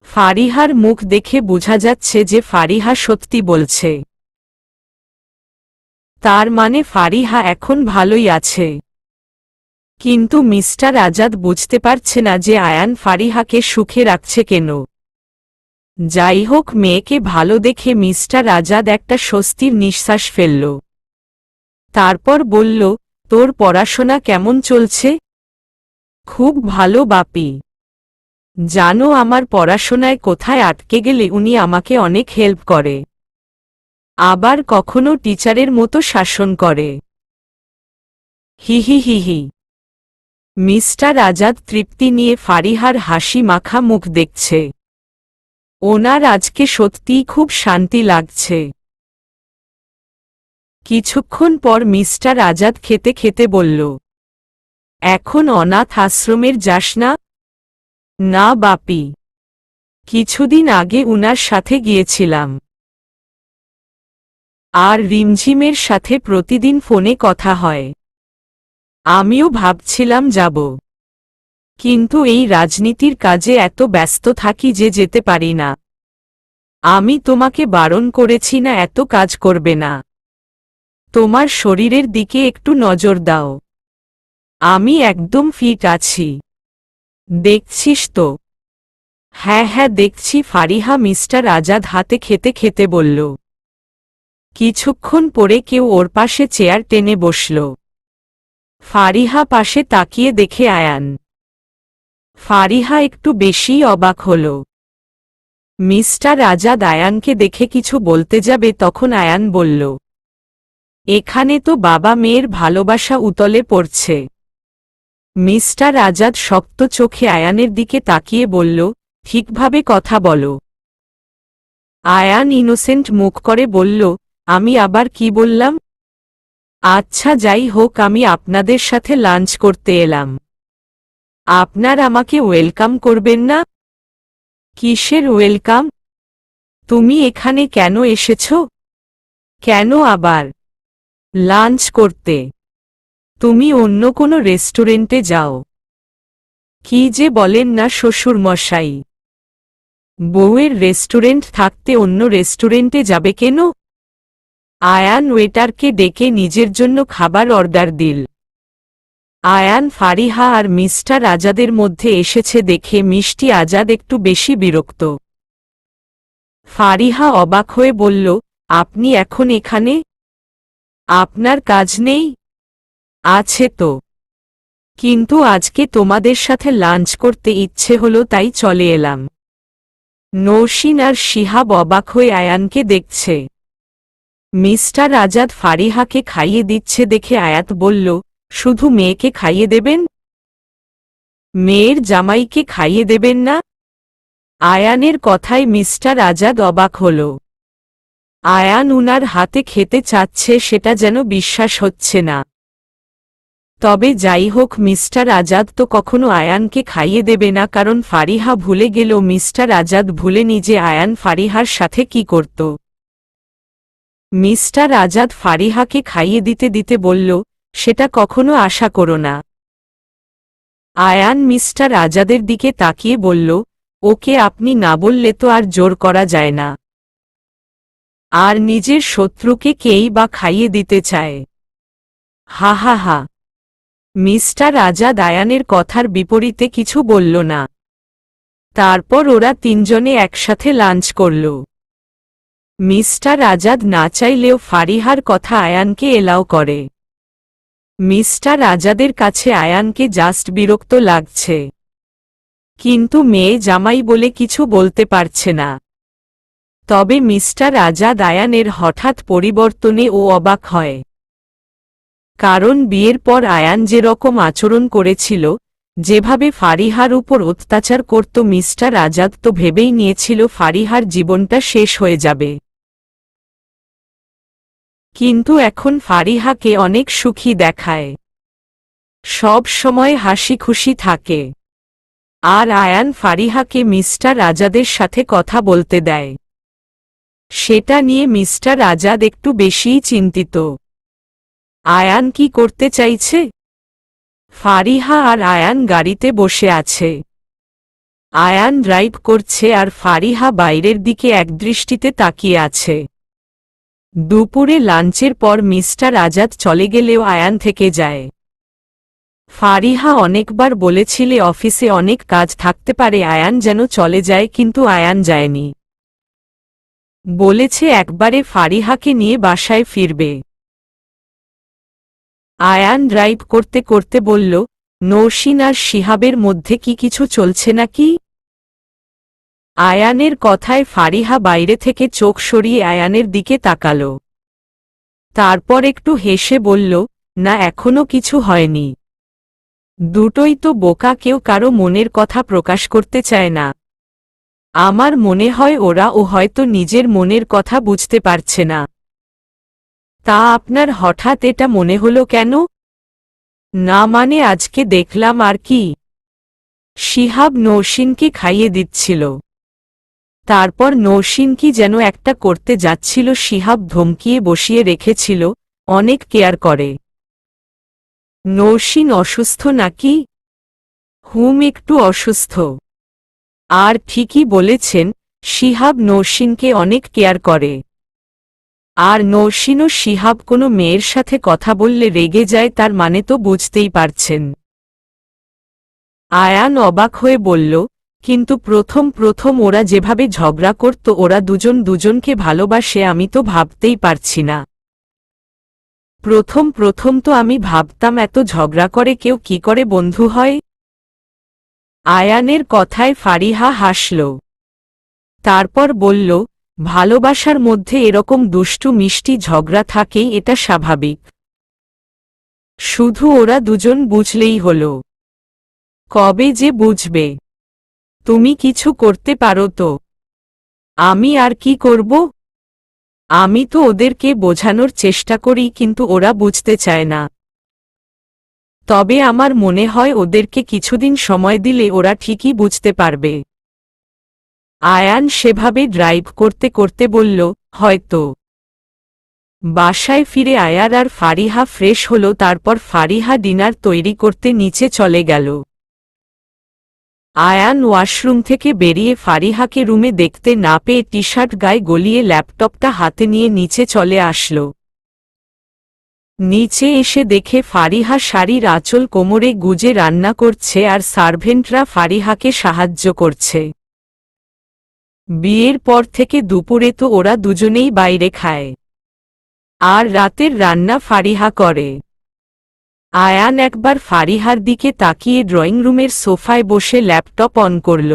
ফারিহার মুখ দেখে বোঝা যাচ্ছে যে ফারিহা সত্যি বলছে। তার মানে ফারিহা এখন ভালোই আছে। কিন্তু মিস্টার আজাদ বুঝতে পারছে না যে আয়ান ফারিহাকে সুখে রাখছে কেন। যাই হোক, মেয়েকে ভালো দেখে মিস্টার আজাদ একটা স্বস্তির নিঃশ্বাস ফেলল। তারপর বলল, তোর পড়াশোনা কেমন চলছে? খুব ভালো বাপি। জানো আমার পড়াশোনায় কোথায় আটকে গেলে উনি আমাকে অনেক হেল্প করে। আবার কখনো টিচারের মতো শাসন করে। হিহি হিহি। মিস্টার আজাদ তৃপ্তি নিয়ে ফারিহার হাসি মাখা মুখ দেখছে। ওনার আজকে সত্যিই খুব শান্তি লাগছে। কিছুক্ষণ পর মিস্টার আজাদ খেতে খেতে বলল, এখন অনাথ আশ্রমের যাস না? না বাপি, কিছুদিন আগে উনার সাথে গিয়েছিলাম। আর রিমঝিমের সাথে প্রতিদিন ফোনে কথা হয়। আমিও ভাবছিলাম যাব, কিন্তু এই রাজনীতির কাজে এত ব্যস্ত থাকি যে যেতে পারি না। আমি তোমাকে বারণ করেছি না এত কাজ করবে না। তোমার শরীরের দিকে একটু নজর দাও। আমি একদম ফিট আছি। দেখছিস তো? হ্যাঁ হ্যাঁ দেখছি, ফারিহা মিস্টার আজাদ হাতে খেতে খেতে বলল। কিছুক্ষণ পরে কেউ ওর পাশে চেয়ার টেনে বসল। ফারিহা পাশে তাকিয়ে দেখে আয়ান। ফারিহা একটু বেশিই অবাক হল। মিস্টার আজাদ আয়ানকে দেখে কিছু বলতে যাবে, তখন আয়ান বলল, এখানে তো বাবা মেয়ের ভালোবাসা উতলে পড়ছে। মিস্টার আজাদ শক্ত চোখে আয়ানের দিকে তাকিয়ে বলল, ঠিকভাবে কথা বলো। আয়ান ইনোসেন্ট মুখ করে বলল, আমি আবার কি বললাম? আচ্ছা যাই হোক, আমি আপনাদের সাথে লাঞ্চ করতে এলাম। আপনার আমাকে ওয়েলকাম করবেন না? কিসের ওয়েলকাম? তুমি এখানে কেন এসেছ? কেন আবার? লাঞ্চ করতে। তুমি অন্য কোনো রেস্টুরেন্টে যাও। কি যে বলেন না শ্বশুর মশাই। বউয়ের রেস্টুরেন্ট থাকতে অন্য রেস্টুরেন্টে যাবে কেন? আয়ান ওয়েটারকে ডেকে নিজের জন্য খাবার অর্ডার দিল। আয়ান ফারিহা আর মিস্টার আজাদের মধ্যে এসেছে দেখে মিষ্টি আজাদ একটু বেশি বিরক্ত। ফারিহা অবাক হয়ে বলল, আপনি এখন এখানে? আপনার কাজ নেই? আছে তো, কিন্তু আজকে তোমাদের সাথে লাঞ্চ করতে ইচ্ছে হলো তাই চলে এলাম। নৌসিন আর শিহাব অবাক হয়ে আয়ানকে দেখছে। মিস্টার আজাদ ফারিহাকে খাইয়ে দিচ্ছে দেখে আয়াত বলল, শুধু মেয়েকে খাইয়ে দেবেন? মেয়ের জামাইকে খাইয়ে দেবেন না? আয়ানের কথায় মিস্টার আজাদ অবাক হল। আয়ান উনার হাতে খেতে চাচ্ছে সেটা যেন বিশ্বাস হচ্ছে না। তবে যাই হোক, মিস্টার আজাদ তো কখনো আয়ানকে খাইয়ে দেবে না, কারণ ফারিহা ভুলে গেল মিস্টার আজাদ ভুলেনি যে আয়ান ফারিহার সাথে কি করত। মিস্টার আজাদ ফারিহাকে খাইয়ে দিতে দিতে বলল, সেটা কখনো আশা করো না। আয়ান মিস্টার আজাদের দিকে তাকিয়ে বলল, ওকে আপনি না বললে তো আর জোর করা যায় না। আর নিজের শত্রুকে কেই বা খাইয়ে দিতে চায়। হা হা হা। মিস্টার আজাদ আয়ানের কথার বিপরীতে কিছু বলল না। তারপর ওরা তিনজনে একসাথে লাঞ্চ করল। মিস্টার আজাদ না চাইলেও ফারিহার কথা আয়ানকে এলাও করে। মিস্টার আজাদের কাছে আয়ানকে জাস্ট বিরক্ত লাগছে, কিন্তু মেয়ে জামাই বলে কিছু বলতে পারছে না। তবে মিস্টার আজাদ আয়ানের হঠাৎ পরিবর্তনে ও অবাক হয়। কারণ বিয়ের পর আয়ান যেরকম আচরণ করেছিল, যেভাবে ফারিহার উপর অত্যাচার করত, মিস্টার আজাদ তো ভেবেই নিয়েছিল ফারিহার জীবনটা শেষ হয়ে যাবে। কিন্তু এখন ফারিহাকে অনেক সুখী দেখায়, সব সময় হাসি খুশি থাকে। আর আয়ান ফারিহাকে মিস্টার আজাদের সাথে কথা বলতে দেয়। সেটা নিয়ে মিস্টার আজাদ একটু বেশিই চিন্তিত। আয়ান কি করতে চাইছে? ফারিহা আর আয়ান গাড়িতে বসে আছে। আয়ান ড্রাইভ করছে আর ফারিহা বাইরের দিকে একদৃষ্টিতে তাকিয়ে আছে। দুপুরে লাঞ্চের পর মিস্টার আজাদ চলে গেলেও আয়ান থেকে যায়। ফারিহা অনেকবার বলেছিলে অফিসে অনেক কাজ থাকতে পারে, আয়ান যেন চলে যায়, কিন্তু আয়ান যায়নি। বলেছে একবারে ফারিহাকে নিয়ে বাসায় ফিরবে। আয়ান ড্রাইভ করতে করতে বলল, নৌশিন আর শিহাবের মধ্যে কি কিছু চলছে নাকি? আয়ানের কথায় ফারিহা বাইরে থেকে চোখ সরিয়ে আয়ানের দিকে তাকাল। তারপর একটু হেসে বলল, না, এখনো কিছু হয়নি। দুটোই তো বোকা, কেউ কারো মনের কথা প্রকাশ করতে চায় না। আমার মনে হয় ওরা হয়তো নিজের মনের কথা বুঝতে পারছে না। তা আপনার হঠাৎ এটা মনে হলো কেন? না মানে আজকে দেখলাম আর কি। শিহাব নৌশিনকে খাইয়ে দিচ্ছিল। তারপর নৌশিন কি যেন একটা করতে যাচ্ছিল, শিহাব ধমকিয়ে বসিয়ে রেখেছিল, অনেক কেয়ার করে। নৌশিন অসুস্থ নাকি? একটু অসুস্থ। আর ঠিকই বলেছেন, শিহাব নৌশিনকে অনেক কেয়ার করে। আর নৌশিনও শিহাব কোনো মেয়ের সাথে কথা বললে রেগে যায়, তার মানে তো বুঝতেই পারছেন। আয়ান অবাক হয়ে বলল, কিন্তু প্রথম প্রথম ওরা যেভাবে ঝগড়া করত, ওরা দুজন দুজনকে ভালোবাসে, আমি তো ভাবতেই পারছি না। প্রথম প্রথম তো আমি ভাবতাম এত ঝগড়া করে কেউ কি করে বন্ধু হয়। আয়ানের কথায় ফারিহা হাসল। তারপর বলল, ভালোবাসার মধ্যে এরকম দুষ্টু মিষ্টি ঝগড়া থাকেই, এটা স্বাভাবিক। শুধু ওরা দুজন বুঝলেই হলো। কবে যে বুঝবে? তুমি কিছু করতে পারো তো? আমি আর কি করব? আমি তো ওদেরকে বোঝানোর চেষ্টা করি, কিন্তু ওরা বুঝতে চায় না। তবে আমার মনে হয় ওদেরকে কিছুদিন সময় দিলে ওরা ঠিকই বুঝতে পারবে। আয়ান সেভাবে ড্রাইভ করতে করতে বলল, হয়তো। বাসায় ফিরে আয়ার আর ফারিহা ফ্রেশ হল। তারপর ফারিহা ডিনার তৈরি করতে নিচে চলে গেল। আয়ান ওয়াশরুম থেকে বেরিয়ে ফারিহাকে রুমে দেখতে না পেয়ে টি শার্ট গায়ে গলিয়ে ল্যাপটপটা হাতে নিয়ে নিচে চলে আসল। নিচে এসে দেখে ফারিহা শাড়ির আঁচল কোমরে গুজে রান্না করছে আর সার্ভেন্টরা ফারিহাকে সাহায্য করছে। বিয়ের পর থেকে দুপুরে তো ওরা দুজনেই বাইরে খায়, আর রাতের রান্না ফারিহা করে। আয়ান একবার ফারিহার দিকে তাকিয়ে ড্রয়িং রুমের সোফায় বসে ল্যাপটপ অন করল।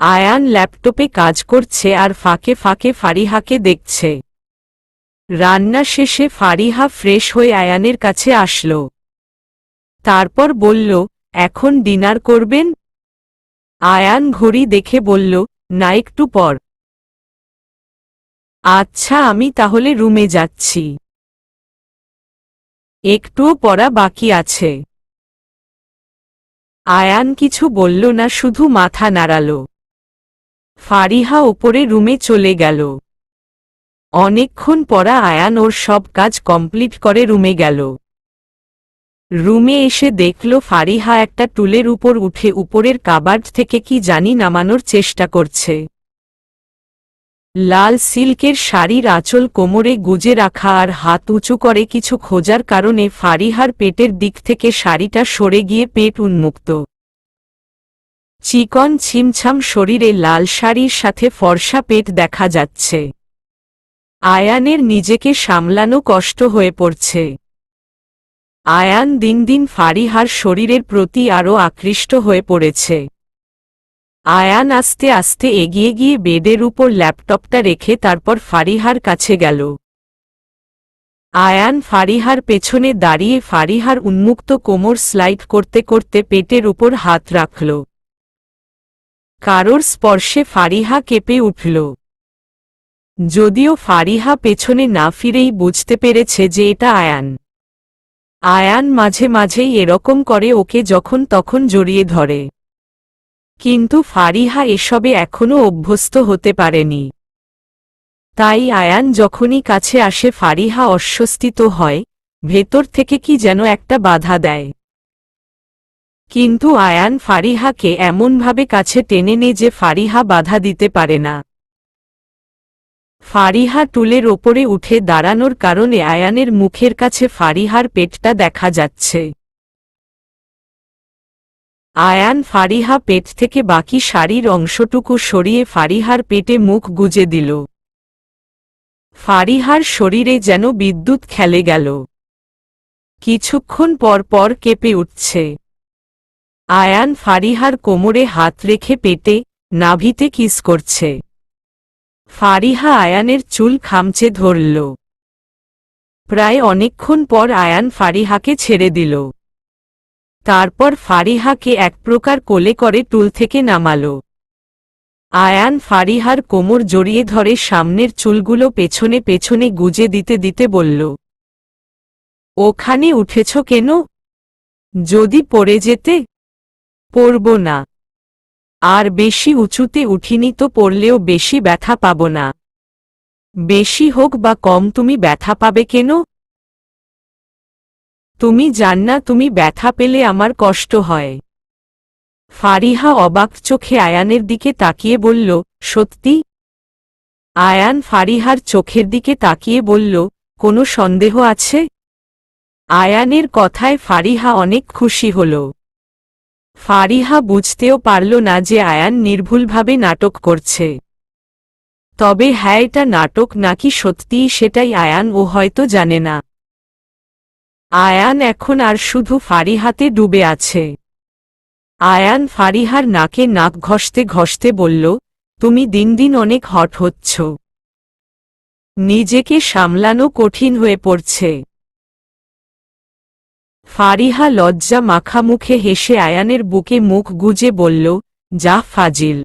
আয়ান ল্যাপটপে কাজ করছে আর ফাঁকে ফাঁকে ফারিহাকে দেখছে। রান্না শেষে ফারিহা ফ্রেশ হয়ে আয়ানের কাছে আসল। তারপর বলল, এখন ডিনার করবেন? আয়ান ঘড়ি দেখে বলল, না, একটু পর। আচ্ছা, আমি তাহলে রুমে যাচ্ছি। একটুও পড়া বাকি আছে। আয়ান কিছু বলল না, শুধু মাথা নাড়াল। ফারিহা ওপরে রুমে চলে গেল। অনেকক্ষণ পরা আয়ান ওর সব কাজ কমপ্লিট করে রুমে গেল। রুমে এসে দেখল ফারিহা একটা টুলের উপর উঠে উপরের কাবার্ড থেকে কি জানি নামানোর চেষ্টা করছে। লাল সিল্কের শাড়ির আঁচল কোমরে গুজে রাখা আর হাত উঁচু করে কিছু খোঁজার কারণে ফারিহার পেটের দিক থেকে শাড়িটা সরে গিয়ে পেট উন্মুক্ত। চিকন ছিমছাম শরীরে লাল শাড়ির সাথে ফর্সা পেট দেখা যাচ্ছে। আয়ানের নিজেকে সামলানো কষ্ট হয়ে পড়ছে। আয়ান দিন দিন ফারিহার শরীরের প্রতি আরও আকৃষ্ট হয়ে পড়েছে। আয়ান আস্তে আস্তে এগিয়ে গিয়ে বেডের উপর ল্যাপটপটা রেখে তারপর ফারিহার কাছে গেল। আয়ান ফারিহার পেছনে দাঁড়িয়ে ফারিহার উন্মুক্ত কোমর স্লাইড করতে করতে পেটের উপর হাত রাখল। কারোর স্পর্শে ফারিহা কেঁপে উঠল। যদিও ফারিহা পেছনে না ফিরেই বুঝতে পেরেছে যে এটা আয়ান। আয়ান মাঝে মাঝেই এরকম করে ওকে যখন তখন জড়িয়ে ধরে, কিন্তু ফারিহা এসবে এখনও অভ্যস্ত হতে পারেনি। তাই আয়ান যখনই কাছে আসে ফারিহা অস্বস্তিত হয়, ভেতর থেকে কি যেন একটা বাধা দেয়। কিন্তু আয়ান ফারিহাকে এমনভাবে কাছে টেনে নেয় যে ফারিহা বাধা দিতে পারে না। ফারিহা টুলের ওপরে উঠে দাঁড়ানোর কারণে আয়ানের মুখের কাছে ফারিহার পেটটা দেখা যাচ্ছে। আয়ান ফারিহা পেট থেকে বাকি শাড়ির অংশটুকু সরিয়ে ফারিহার পেটে মুখ গুজে দিল। ফারিহার শরীরে যেন বিদ্যুৎ খেলে গেল। কিছুক্ষণ পর পর কেঁপে উঠছে। আয়ান ফারিহার কোমরে হাত রেখে পেটে, নাভিতে কিস করছে। ফারিহা আয়ানের চুল খামচে ধরল। প্রায় অনেকক্ষণ পর আয়ান ফারিহাকে ছেড়ে দিল। তারপর ফারিহাকে এক প্রকার কোলে করে টুল থেকে নামাল। আয়ান ফারিহার কোমর জড়িয়ে ধরে সামনের চুলগুলো পেছনে পেছনে গুজে দিতে দিতে বলল, ওখানে উঠেছ কেন? যদি পড়ে যেতে? পড়ব না। আর বেশি উঁচুতে উঠিনি তো পড়লেও বেশি ব্যথা পাব না। বেশি হোক বা কম তুমি ব্যথা পাবে কেন? তুমি জান না তুমি ব্যথা পেলে আমার কষ্ট হয়। ফারিহা অবাক চোখে আয়ানের দিকে তাকিয়ে বলল, সত্যি? আয়ান ফারিহার চোখের দিকে তাকিয়ে বলল, কোনো সন্দেহ আছে? আয়ানের কথায় ফারিহা অনেক খুশি হল। ফারিহা বুঝতেও পারল না যে আয়ান নির্ভুলভাবে নাটক করছে। তবে হ্যাঁ, এটা নাটক নাকি সত্যিই সেটাই আয়ান ও হয়তো জানে না। আয়ান এখন আর শুধু ফারিহাতে ডুবে আছে। আয়ান ফারিহার নাকে নাক ঘষতে ঘষতে বলল, তুমি দিন দিন অনেক হট হচ্ছ। নিজেকে সামলানো কঠিন হয়ে পড়ছে। ফারিহা লজ্জা মাখা মুখে হেসে আয়ানের বুকে মুখ গুজে বলল, যা ফাজিল।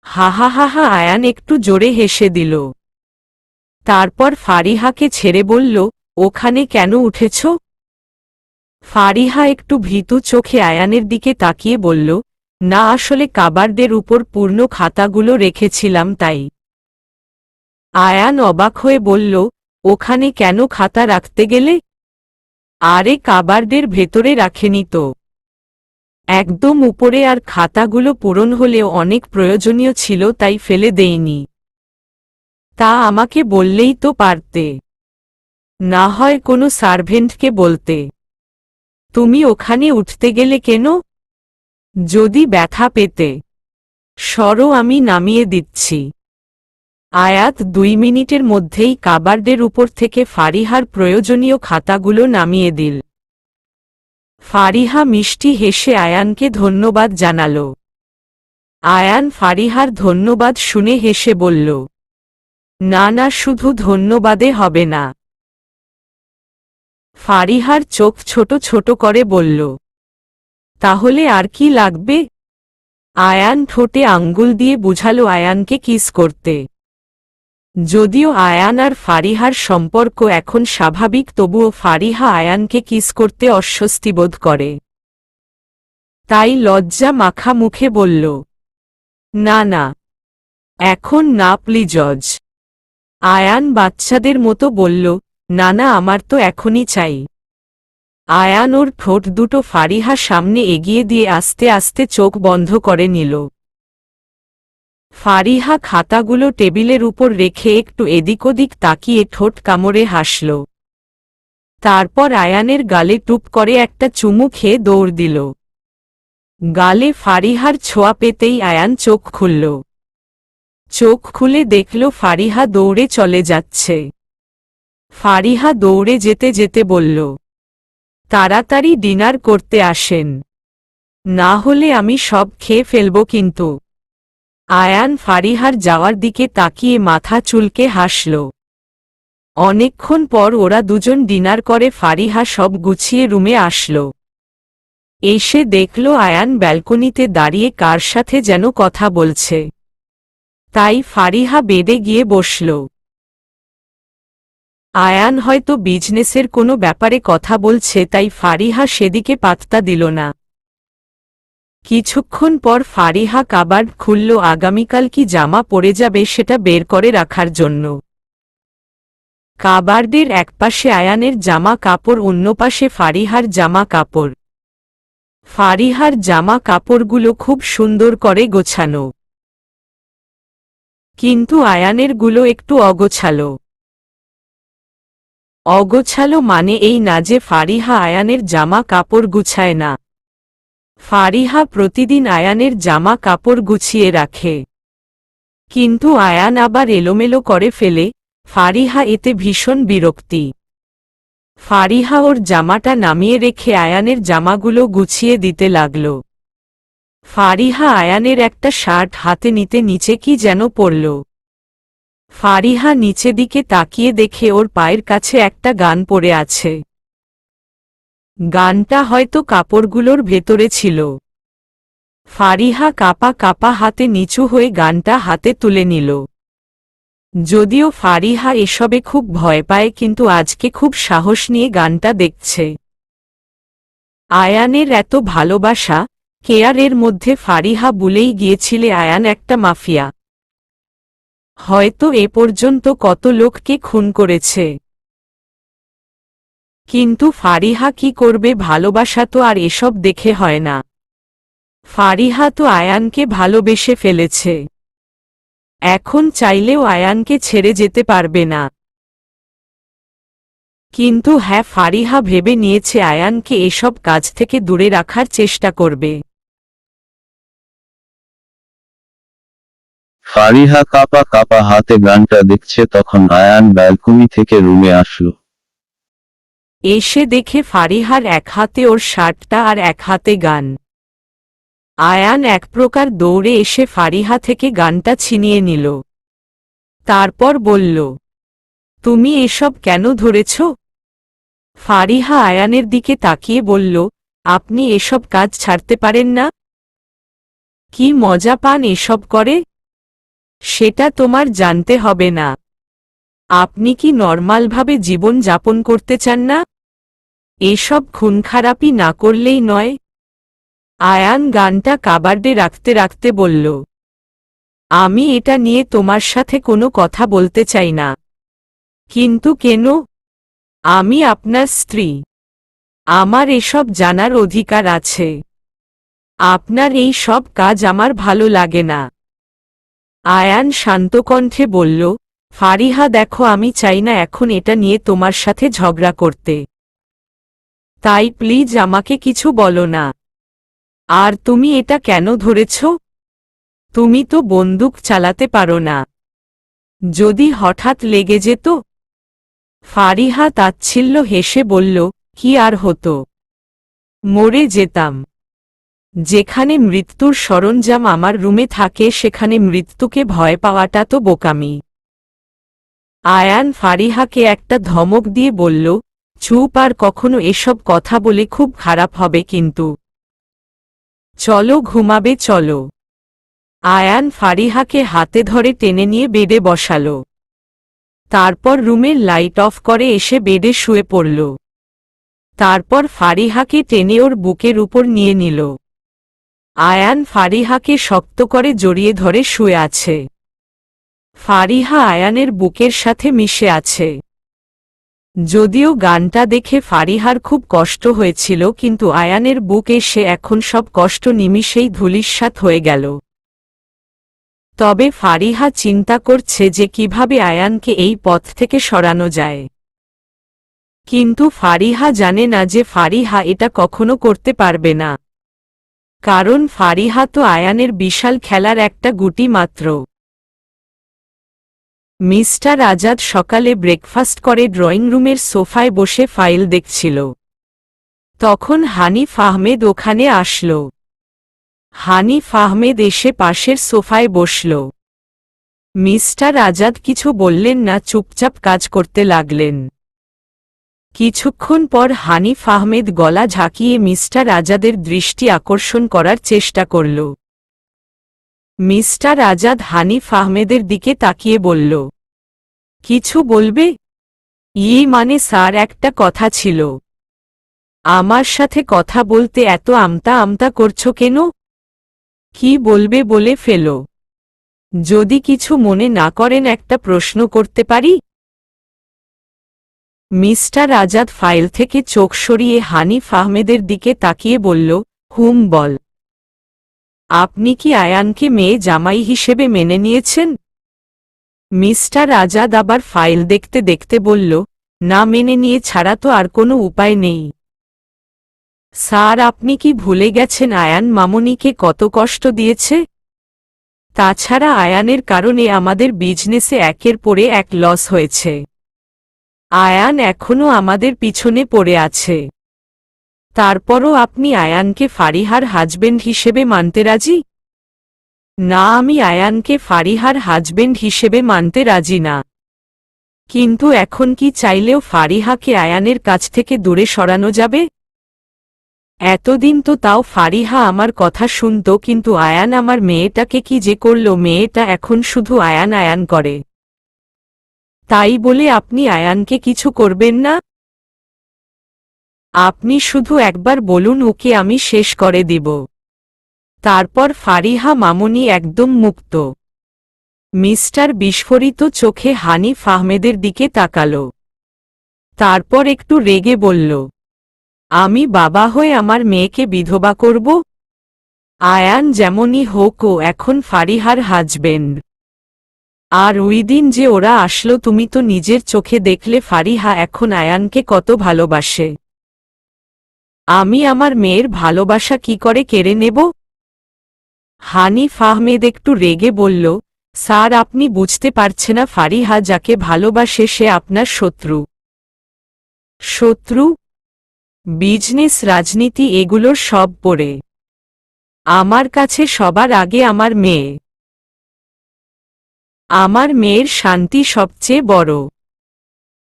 হা হা হা হা। আয়ান একটু জোরে হেসে দিল। তারপর ফারিহাকে ছেড়ে বলল, ওখানে কেন উঠেছ? ফারিহা একটু ভীতু চোখে আয়ানের দিকে তাকিয়ে বলল, না আসলে কাবার্ডের উপর পূর্ণ খাতাগুলো রেখেছিলাম তাই। আয়ান অবাক হয়ে বলল, ওখানে কেন খাতা রাখতে গেলে? আরে কাবার্ডের ভেতরে রাখেনি তো। একদম উপরে, আর খাতাগুলো পূরণ হলেও অনেক প্রয়োজনীয় ছিল তাই ফেলে দেইনি। তা আমাকে বললেই তো পারতে। না হয় কোনো সার্ভেন্টকে বলতে। তুমি ওখানে উঠতে গেলে কেন? যদি ব্যথা পেতে। সরো, আমি নামিয়ে দিচ্ছি। আয়াত 2 মিনিটের মধ্যেই কাবার্ডের উপর থেকে ফারিহার প্রয়োজনীয় খাতাগুলো নামিয়ে দিল। ফারিহা মিষ্টি হেসে আয়ানকে ধন্যবাদ জানাল। আয়ান ফারিহার ধন্যবাদ শুনে হেসে বলল, না না, শুধু ধন্যবাদে হবে না। ফারিহার চোখ ছোট ছোট করে বলল, তাহলে আর কি লাগবে? আয়ান ঠোঁটে আঙ্গুল দিয়ে বুঝালো আয়ানকে কিস করতে। যদিও আয়ান আর ফারিহার সম্পর্ক এখন স্বাভাবিক, তবুও ফারিহা আয়ানকে কিস করতে অস্বস্তি বোধ করে। তাই লজ্জা মাখা মুখে বলল, না না, এখন না প্লিজ। আয়ান বাচ্চাদের মতো বলল, না না, আমার তো এখনই চাই। আয়ান ওর ঠোঁট দুটো ফারিহা সামনে এগিয়ে দিয়ে আস্তে আস্তে চোখ বন্ধ করে নিল। ফারিহা খাতাগুলো টেবিলের উপর রেখে একটু এদিক ওদিক তাকিয়ে ঠোঁট কামড়ে হাসল। তারপর আয়ানের গালে টুপ করে একটা চুমু খেয়ে দৌড় দিল। গালে ফারিহার ছোঁয়া পেতেই আয়ান চোখ খুলল। চোখ খুলে দেখল ফারিহা দৌড়ে চলে যাচ্ছে। ফারিহা দৌড়ে যেতে যেতে বলল, তাড়াতাড়ি ডিনার করতে আসেন, না হলে আমি সব খেয়ে ফেলব কিন্তু। আয়ান ফারিহার যাওয়ার দিকে তাকিয়ে মাথা চুলকে হাসল। অনেকক্ষণ পর ওরা দুজন ডিনার করে ফারিহা সব গুছিয়ে রুমে আসল। এসে দেখল আয়ান ব্যালকনিতে দাঁড়িয়ে কার সাথে যেন কথা বলছে। তাই ফারিহা বেডে গিয়ে বসল। আয়ান হয়তো বিজনেসের কোনো ব্যাপারে কথা বলছে, তাই ফারিহা সেদিকে পাত্তা দিল না। কিছুক্ষণ পর ফারিহা কাবার্ড খুলল আগামীকাল কি জামা পরে যাবে সেটা বের করে রাখার জন্য। কাবার্ডের একপাশে আয়ানের জামা কাপড়, অন্য পাশে ফারিহার জামা কাপড়। ফারিহার জামা কাপড়গুলো খুব সুন্দর করে গোছানো, কিন্তু আয়ানেরগুলো একটু অগোছালো। অগোছালো মানে এই না যে ফারিহা আয়ানের জামা কাপড় গুছায় না। ফারিহা প্রতিদিন আয়ানের জামা কাপড় গুছিয়ে রাখে, কিন্তু আয়ান আবার এলোমেলো করে ফেলে। ফারিহা এতে ভীষণ বিরক্তি। ফারিহা ওর জামাটা নামিয়ে রেখে আয়ানের জামাগুলো গুছিয়ে দিতে লাগল। ফারিহা আয়ানের একটা শার্ট হাতে নিতে নিচে কি যেন পড়ল। ফারিহা নিচে দিকে তাকিয়ে দেখে ওর পায়ের কাছে একটা গান পড়ে আছে। গানটা হয়তো কাপড়গুলোর ভেতরে ছিল। ফারিহা কাপা কাপা হাতে নিচু হয়ে গানটা হাতে তুলে নিল। যদিও ফারিহা এসবে খুব ভয় পায়, কিন্তু আজকে খুব সাহস নিয়ে গানটা দেখছে। আয়ানের এত ভালোবাসা, কেয়ারের মধ্যে ফারিহা বলেই গিয়েছিলে আয়ান একটা মাফিয়া। হয়তো এ পর্যন্ত কত লোককে খুন করেছে। কিন্তু ফারিহা কি করবে, ভালোবাসা তো আর এসব দেখে হয় না। ফারিহা তো আয়ানকে ভালোবেসে ফেলেছে, এখন চাইলেও আয়ানকে ছেড়ে যেতে পারবে না। কিন্তু হ্যাঁ, ফারিহা ভেবে নিয়েছে আয়ানকে এসব কাজ থেকে দূরে রাখার চেষ্টা করবে। ফারিহা কাপা কাপা হাতে গানটা দেখছে, তখন আয়ান ব্যালকনি থেকে রুমে আসলো। এসে দেখে ফারিহার এক হাতে ওর শার্টটা আর এক হাতে গান। আয়ান এক প্রকার দৌড়ে এসে ফারিহা থেকে গানটা ছিনিয়ে নিল। তারপর বলল, তুমি এসব কেন ধরেছ? ফারিহা আয়ানের দিকে তাকিয়ে বলল, আপনি এসব কাজ ছাড়তে পারেন না? কি মজা পান এসব করে, সেটা তোমার জানতে হবে না। আপনি কি নর্মালভাবে জীবন যাপন করতে চান না? এসব খুনখারাপি না করলেই নয়। আয়ান গানটা কাবার্ডে রাখতে রাখতে বলল, আমি এটা নিয়ে তোমার সাথে কোনো কথা বলতে চাই না। কিন্তু কেন? আমি আপনার স্ত্রী, আমার এসব জানার অধিকার আছে। আপনার এই সব কাজ আমার ভালো লাগে না। আয়ান শান্ত কণ্ঠে বলল, ফারিহা দেখো, আমি চাই না এখন এটা নিয়ে তোমার সাথে ঝগড়া করতে। তাই প্লিজ আমাকে কিছু বলো না। আর তুমি এটা কেন ধরেছ? তুমি তো বন্দুক চালাতে পারো না। যদি হঠাৎ লেগে যেত? ফারিহা তাচ্ছিল্য হেসে বলল, কি আর হতো, মরে যেতাম। যেখানে মৃত্যুর সরঞ্জাম আমার রুমে থাকে সেখানে মৃত্যুকে ভয় পাওয়াটা তো বোকামি। আয়ান ফারিহাকে একটা ধমক দিয়ে বলল, চুপ, আর কখনো এসব কথা বলে খুব খারাপ হবে কিন্তু। চলো ঘুমাবে, চলো। আয়ান ফারিহাকে হাতে ধরে টেনে নিয়ে বেডে বসালো। তারপর রুমের লাইট অফ করে এসে বেডে শুয়ে পড়ল। তারপর ফারিহাকে টেনে ওর বুকের উপর নিয়ে নিল। আয়ান ফারিহাকে শক্ত করে জড়িয়ে ধরে শুয়ে আছে। ফারিহা আয়ানের বুকের সাথে মিশে আছে। যদিও গানটা দেখে ফারিহার খুব কষ্ট হয়েছিল, কিন্তু আয়ানের বুকে সে এখন সব কষ্ট নিমিষেই ধূলিসাৎ হয়ে গেল। তবে ফারিহা চিন্তা করছে যে কিভাবে আয়ানকে এই পথ থেকে সরানো যায়। কিন্তু ফারিহা জানে না যে ফারিহা এটা কখনো করতে পারবে না, কারণ ফারিহা তো আয়ানের বিশাল খেলার একটা গুটি মাত্র। মিস্টার আজাদ সকালে ব্রেকফাস্ট করে ড্রয়িং রুমের সোফায় বসে ফাইল দেখছিল। তখন হানিফ আহমেদ ওখানে আসল। হানিফ আহমেদ এসে পাশের সোফায় বসল। মিস্টার আজাদ কিছু বললেন না, চুপচাপ কাজ করতে লাগলেন। কিছুক্ষণ পর হানিফ আহমেদ গলা ঝাঁকিয়ে মিস্টার আজাদের দৃষ্টি আকর্ষণ করার চেষ্টা করল। মিস্টার আজাদ হানিফ আহমেদের দিকে তাকিয়ে বলল, কিছু বলবে? মানে স্যার, একটা কথা ছিল। আমার সাথে কথা বলতে এত আমতা আমতা করছো কেন? কি বলবে বলে ফেলো। যদি কিছু মনে না করেন একটা প্রশ্ন করতে পারি? মিস্টার আজাদ ফাইল থেকে চোখ সরিয়ে হানিফ আহমেদের দিকে তাকিয়ে বলল, হুম বল। আপনি কি আয়ানকে মেয়ে জামাই হিসেবে মেনে নিয়েছেন? মিস্টার আজাদ আবার ফাইল দেখতে দেখতে বলল, না, মেনে নিয়ে ছাড়া তো আর কোনো উপায় নেই। স্যার, আপনি কি ভুলে গেছেন আয়ান মামুনিকে কত কষ্ট দিয়েছে? তাছাড়া আয়ানের কারণে আমাদের বিজনেসে একের পরে এক লস হয়েছে। আয়ান এখনো আমাদের পিছনে পড়ে আছে। তারপরও আপনি আয়ানকে ফারিহার হাজবেন্ড হিসেবে মানতে রাজি? না, আমি আয়ানকে ফারিহার হাজবেন্ড হিসেবে মানতে রাজি না। কিন্তু এখন কি চাইলেও ফারিহাকে আয়ানের কাছ থেকে দূরে সরানো যাবে? এতদিন তো তাও ফারিহা আমার কথা শুনত, কিন্তু আয়ান আমার মেয়েটাকে কি যে করল, মেয়েটা এখন শুধু আয়ান আয়ান করে। তাই বলে আপনি আয়ানকে কিছু করবেন না? আপনি শুধু একবার বলুন, ওকে আমি শেষ করে দিব। তারপর ফারিহা মামুনি একদম মুক্ত। মিস্টার বিস্ফোরিত চোখে হানিফ আহমেদের দিকে তাকাল। তারপর একটু রেগে বলল, আমি বাবা হয়ে আমার মেয়েকে বিধবা করব? আয়ান যেমনই হোক, ও এখন ফারিহার হাজবেন্ড। আর ওই দিন যে ওরা আসলো, তুমি তো নিজের চোখে দেখলে ফারিহা এখন আয়ানকে কত ভালোবাসে। আমি আমার মেয়ের ভালোবাসা কি করে কেড়ে নেব? হানিফ আহমেদ একটু রেগে বলল, স্যার, আপনি বুঝতে পারছেন না, ফারিহা যাকে ভালোবাসে সে আপনার শত্রু। শত্রু? বিজনেস, রাজনীতি, এগুলোর সব পড়ে আমার কাছে সবার আগে আমার মেয়ে। আমার মেয়ের শান্তি সবচেয়ে বড়।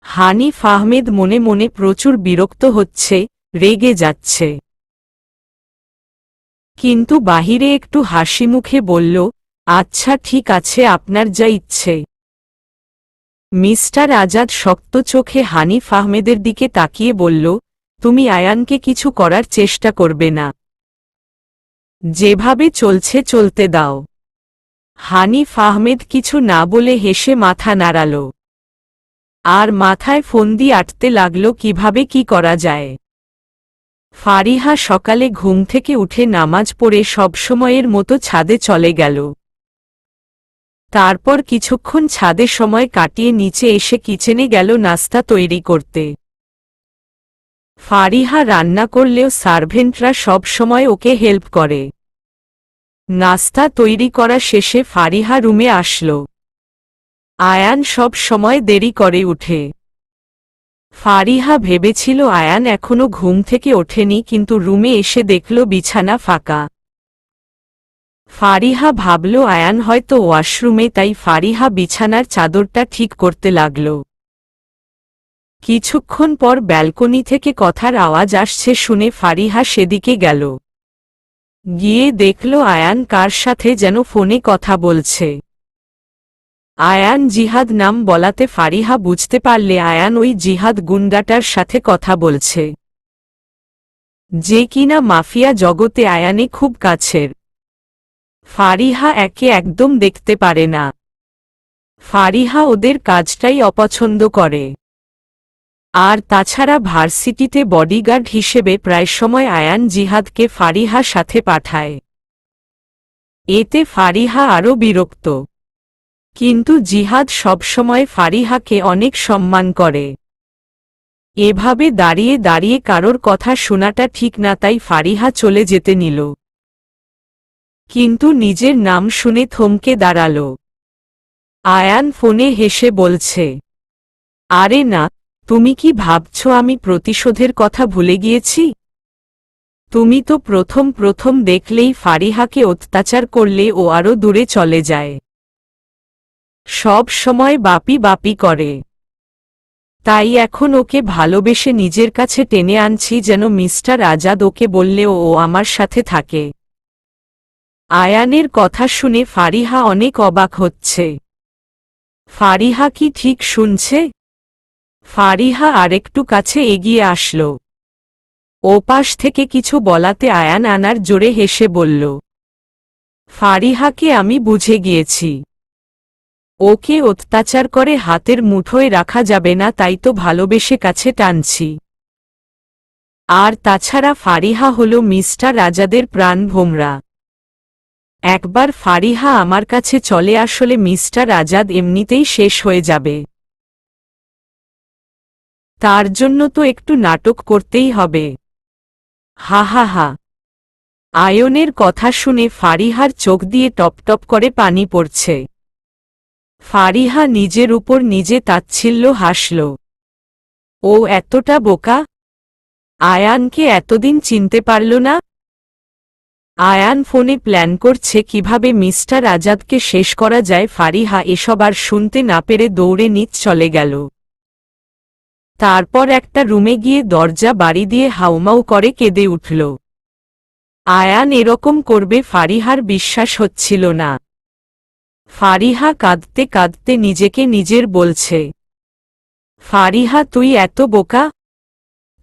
হানিফ আহমেদ মনে মনে প্রচুর বিরক্ত হচ্ছে, রেগে যাচ্ছে। কিন্তু বাহিরে একটু হাসি মুখে বলল, আচ্ছা ঠিক আছে, আপনার যা ইচ্ছে। মিস্টার আজাদ শক্ত চোখে হানিফ আহমেদের দিকে তাকিয়ে বলল, তুমি আয়ানকে কিছু করার চেষ্টা করবে না। যেভাবে চলছে চলতে দাও। হানিফ আহমেদ কিছু না বলে হেসে মাথা নাড়াল। আর মাথায় ফন্দি আটতে লাগল কিভাবে কি করা যায়। ফারিহা সকালে ঘুম থেকে উঠে নামাজ পড়ে সবসময়ের মতো ছাদে চলে গেল। তারপর কিছুক্ষণ ছাদে সময় কাটিয়ে নিচে এসে কিচেনে গেল নাস্তা তৈরি করতে। ফারিহা রান্না করলেও সার্ভেন্টরা সব সময় ওকে হেল্প করে। নাস্তা তৈরি করা শেষে ফারিহা রুমে আসল। আয়ান সব সময় দেরি করে উঠে। ফারিহা ভেবেছিল আয়ান এখনো ঘুম থেকে ওঠেনি, কিন্তু রুমে এসে দেখল বিছানা ফাঁকা। ফারিহা ভাবল আয়ান হয়তো ওয়াশরুমে, তাই ফারিহা বিছানার চাদরটা ঠিক করতে লাগল। কিছুক্ষণ পর ব্যালকনি থেকে কথার আওয়াজ আসছে শুনে ফারিহা সেদিকে গেল। গিয়ে দেখল আয়ান কার সাথে যেন ফোনে কথা বলছে। আয়ান জিহাদ নাম বলাতে ফারিহা বুঝতে পারলে আয়ান ওই জিহাদ গুন্ডাটার সাথে কথা বলছে, যে কিনা মাফিয়া জগতে আয়ানে খুব কাছের। ফারিহা একে একদম দেখতে পারে না। ফারিহা ওদের কাজটাই অপছন্দ করে। আর তাছাড়া ভার্সিটিতে বডিগার্ড হিসেবে প্রায় সময় আয়ান জিহাদকে ফারিহা সাথে পাঠায়। এতে ফারিহা আরও বিরক্ত। কিন্তু জিহাদ সবসময় ফারিহাকে অনেক সম্মান করে। এভাবে দাঁড়িয়ে দাঁড়িয়ে কারোর কথা শোনাটা ঠিক না, তাই ফারিহা চলে যেতে নিল। কিন্তু নিজের নাম শুনে থমকে দাঁড়াল। আয়ান ফোনে হেসে বলছে, আরে না, তুমি কি ভাবছ আমি প্রতিশোধের কথা ভুলে গিয়েছি? তুমি তো প্রথম প্রথম দেখলেই ফারিহাকে অত্যাচার করলে ও আরও দূরে চলে যায়। সব সময় বাপি বাপি করে। তাই এখন ওকে ভালোবেসে নিজের কাছে টেনে আনছি, যেন মিস্টার আজাদ ওকে বললেও ও আমার সাথে থাকে। আয়ানের কথা শুনে ফারিহা অনেক অবাক হচ্ছে। ফারিহা কি ঠিক শুনছে? ফারিহা আরেকটু কাছে এগিয়ে আসল। ওপাশ থেকে কিছু বলাতে আয়ান আনার জোরে হেসে বলল, ফারিহাকে আমি বুঝে গিয়েছি। ওকে অত্যাচার করে হাতের মুঠোয় রাখা যাবে না, তাই তো ভালোবেসে কাছে টানছি। আর তাছাড়া ফারিহা হল মিস্টার আজাদের প্রাণ ভোমরা। একবার ফারিহা আমার কাছে চলে আসলে মিস্টার আজাদ এমনিতেই শেষ হয়ে যাবে। তার জন্য তো একটু নাটক করতেই হবে। হা হা হা। আয়নের কথা শুনে ফারিহার চোখ দিয়ে টপটপ করে পানি পড়ছে। ফারিহা নিজের উপর নিজে তাচ্ছিল্য হাসল। ও এতটা বোকা? আয়ানকে এতদিন চিনতে পারল না? আয়ান ফোনে প্ল্যান করছে কিভাবে মিস্টার আজাদকে শেষ করা যায়। ফারিহা এসব আর শুনতে না পেরে দৌড়ে নিচ চলে গেল। তারপর একটা রুমে গিয়ে দরজা বাড়ি দিয়ে হাউমাউ করে কেঁদে উঠল। আয়ান এরকম করবে ফারিহার বিশ্বাস হচ্ছিল না। ফারিহা কাঁদতে কাঁদতে নিজেকে নিজের বলছে, ফারিহা তুই এত বোকা?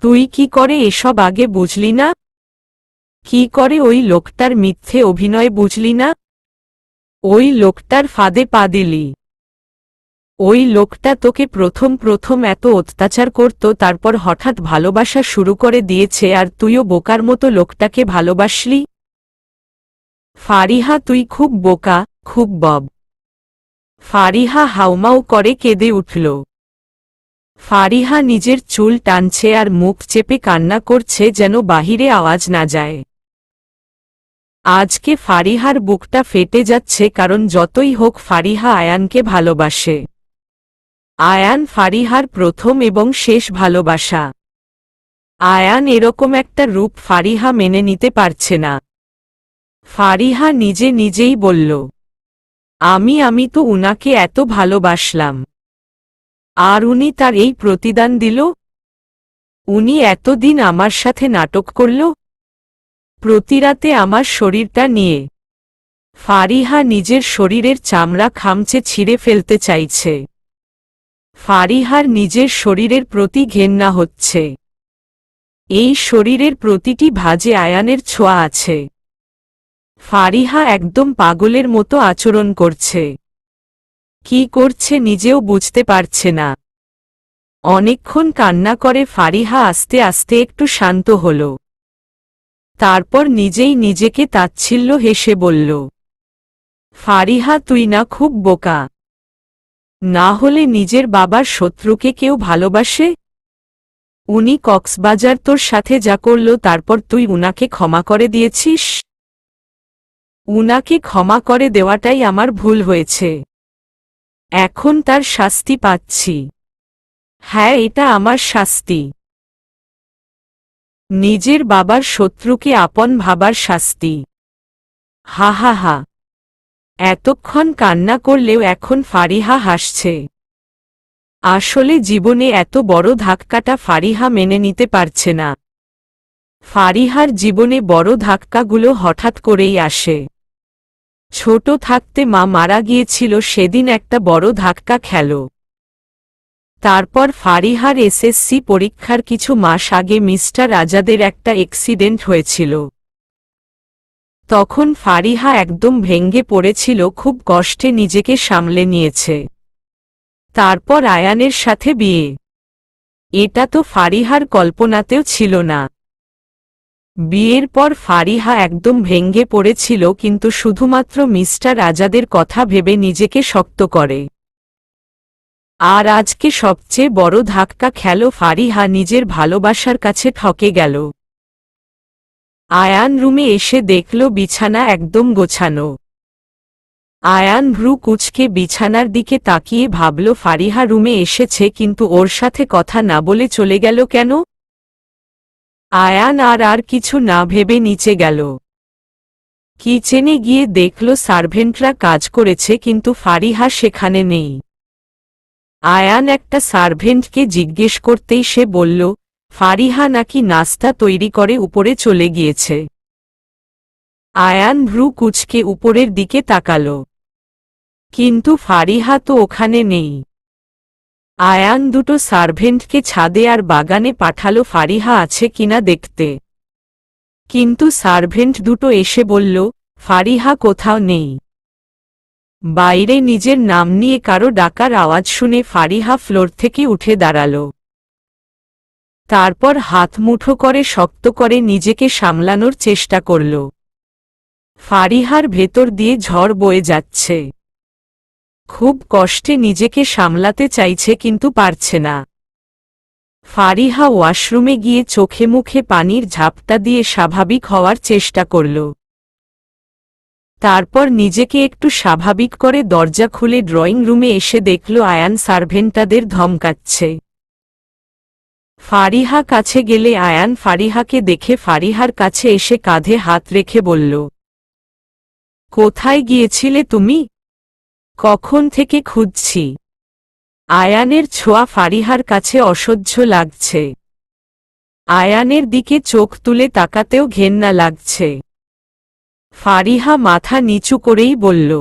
তুই কি করে এসব আগে বুঝলি না? কি করে ওই লোকটার মিথ্যে অভিনয় বুঝলি না? ওই লোকটার ফাঁদে পা দিলি। ওই লোকটা তোকে প্রথম প্রথম এত অত্যাচার করত, তারপর হঠাৎ ভালোবাসা শুরু করে দিয়েছে, আর তুইও বোকার মতো লোকটাকে ভালোবাসলি। ফারিহা তুই খুব বোকা, খুব বব। ফারিহা হাউমাউ করে কেঁদে উঠল। ফারিহা নিজের চুল টানছে আর মুখ চেপে কান্না করছে, যেন বাহিরে আওয়াজ না যায়। আজকে ফারিহার বুকটা ফেটে যাচ্ছে, কারণ যতই হোক ফারিহা আয়ানকে ভালোবাসে। আয়ান ফারিহার প্রথম এবং শেষ ভালোবাসা। আয়ান এরকম একটা রূপ ফারিহা মেনে নিতে পারছে না। ফারিহা নিজে নিজেই বলল, আমি তো উনাকে এত ভালোবাসলাম, আর উনি তার এই প্রতিদান দিল। উনি এতদিন আমার সাথে নাটক করল, প্রতিরাতে আমার শরীরটা নিয়ে। ফারিহা নিজের শরীরের চামড়া খামচে ছিঁড়ে ফেলতে চাইছে। ফারিহার নিজের শরীরের প্রতি ঘেন্না হচ্ছে। এই শরীরের প্রতিটি ভাঁজে আয়ানের ছোঁয়া আছে। ফারিহা একদম পাগলের মতো আচরণ করছে। কি করছে নিজেও বুঝতে পারছে না। অনেকক্ষণ কান্না করে ফারিহা আস্তে আস্তে একটু শান্ত হল। তারপর নিজেই নিজেকে তাচ্ছিল্য হেসে বলল, ফারিহা তুই না খুব বোকা? না হলে নিজের বাবার শত্রুকে কেউ ভালোবাসে? উনি কক্সবাজার তোর সাথে যা করল, তারপর তুই উনাকে ক্ষমা করে দিয়েছিস? উনাকে ক্ষমা করে দেওয়াটাই আমার ভুল হয়েছে। এখন তার শাস্তি পাচ্ছি। হ্যাঁ, এটা আমার শাস্তি। নিজের বাবার শত্রুকে আপন ভাবার শাস্তি। হা হা হা। এতক্ষণ কান্না করলেও এখন ফারিহা হাসছে। আসলে জীবনে এত বড় ধাক্কাটা ফারিহা মেনে নিতে পারছে না। ফারিহার জীবনে বড় ধাক্কাগুলো হঠাৎ করেই আসে। ছোট থাকতে মা মারা গিয়েছিল, সেদিন একটা বড় ধাক্কা খেল। তারপর ফারিহার এসএসসি পরীক্ষার কিছু মাস আগে মিস্টার আজাদের একটা অ্যাক্সিডেন্ট হয়েছিল। তখন ফারিহা একদম ভেঙে পড়েছিল, খুব কষ্টে নিজেকে সামলে নিয়েছে। তারপর আয়ানের সাথে বিয়ে। এটা তো ফারিহার কল্পনাতেও ছিল না। বিয়ের পর ফারিহা একদম ভেঙে পড়েছিল, কিন্তু শুধুমাত্র মিস্টার আজাদের কথা ভেবে নিজেকে শক্ত করে। আর আজকে সবচেয়ে বড় ধাক্কা খেল, ফারিহা নিজের ভালোবাসার কাছে ঠকে গেল। আয়ান রুমে এসে দেখল বিছানা একদম গোছানো। আয়ান ভ্রু কুঁচকে বিছানার দিকে তাকিয়ে ভাবল ফারিহা রুমে এসেছে, কিন্তু ওর সাথে কথা না বলে চলে গেল কেন? আয়ান আর কিছু না ভেবে নিচে গেল। কিচেনে গিয়ে দেখল সার্ভেন্টরা কাজ করেছে, কিন্তু ফারিহা সেখানে নেই। আয়ান একটা সার্ভেন্টকে জিজ্ঞেস করতেই সে বলল ফারিহা নাকি নাস্তা তৈরি করে উপরে চলে গিয়েছে। আয়ান ভ্রু কুঁচকে উপরের দিকে তাকাল, কিন্তু ফারিহা তো ওখানে নেই। আয়ান দুটো সার্ভেন্টকে ছাদে আর বাগানে পাঠালো ফারিহা আছে কিনা দেখতে, কিন্তু সার্ভেন্ট দুটো এসে বলল ফারিহা কোথাও নেই। বাইরে নিজের নাম নিয়ে কারো ডাকার আওয়াজ শুনে ফারিহা ফ্লোর থেকে উঠে দাঁড়াল। তারপর হাত মুঠো করে শক্ত করে নিজেকে সামলানোর চেষ্টা করল। ফারিহার ভেতর দিয়ে ঝড় বয়ে যাচ্ছে। খুব কষ্টে নিজেকে সামলাতে চাইছে, কিন্তু পারছে না। ফারিহা ওয়াশরুমে গিয়ে চোখে মুখে পানির ঝাপটা দিয়ে স্বাভাবিক হওয়ার চেষ্টা করল। তারপর নিজেকে একটু স্বাভাবিক করে দরজা খুলে ড্রয়িং রুমে এসে দেখল আয়ান সার্ভেন্টাদের ধমকাচ্ছে। ফারিহা কাছে গেলে আয়ান ফারিহাকে দেখে ফারিহার কাছে এসে কাঁধে হাত রেখে বলল, কোথায় গিয়েছিলে তুমি? কখন থেকে খুঁজছি। আয়ানের ছোঁয়া ফারিহার কাছে অসহ্য লাগছে। আয়ানের দিকে চোখ তুলে তাকাতেও ঘেন্না লাগছে। ফারিহা মাথা নিচু করেই বলল,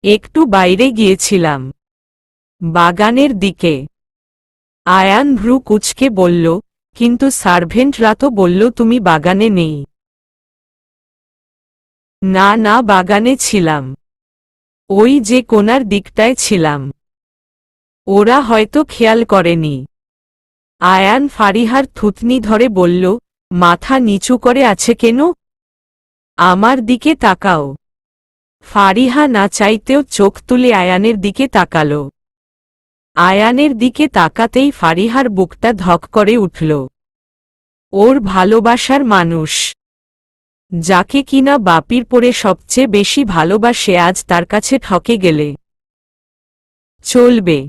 একটু বাইরে গিয়েছিলাম, বাগানের দিকে। আয়ান ভ্রু কুঁচকে বলল, কিন্তু সার্ভেন্টরা তো বলল তুমি বাগানে নেই। না না, বাগানে ছিলাম, ওই যে কোণার দিকটায় ছিলাম। ওরা হয়তো খেয়াল করেনি। আয়ান ফারিহার থুতনি ধরে বলল, মাথা নিচু করে আছে কেন? আমার দিকে তাকাও। ফারিহা না চাইতেও চোখ তুলে আয়ানের দিকে তাকাল। আয়ানের দিকে তাকাতেই ফারিহার বুকটা ধক করে উঠল। ওর ভালোবাসার মানুষ, যাকে কিনা বাপির পরে সবচেয়ে বেশি ভালোবাসে, আজ তার কাছে ঠকে গেলে চলবে?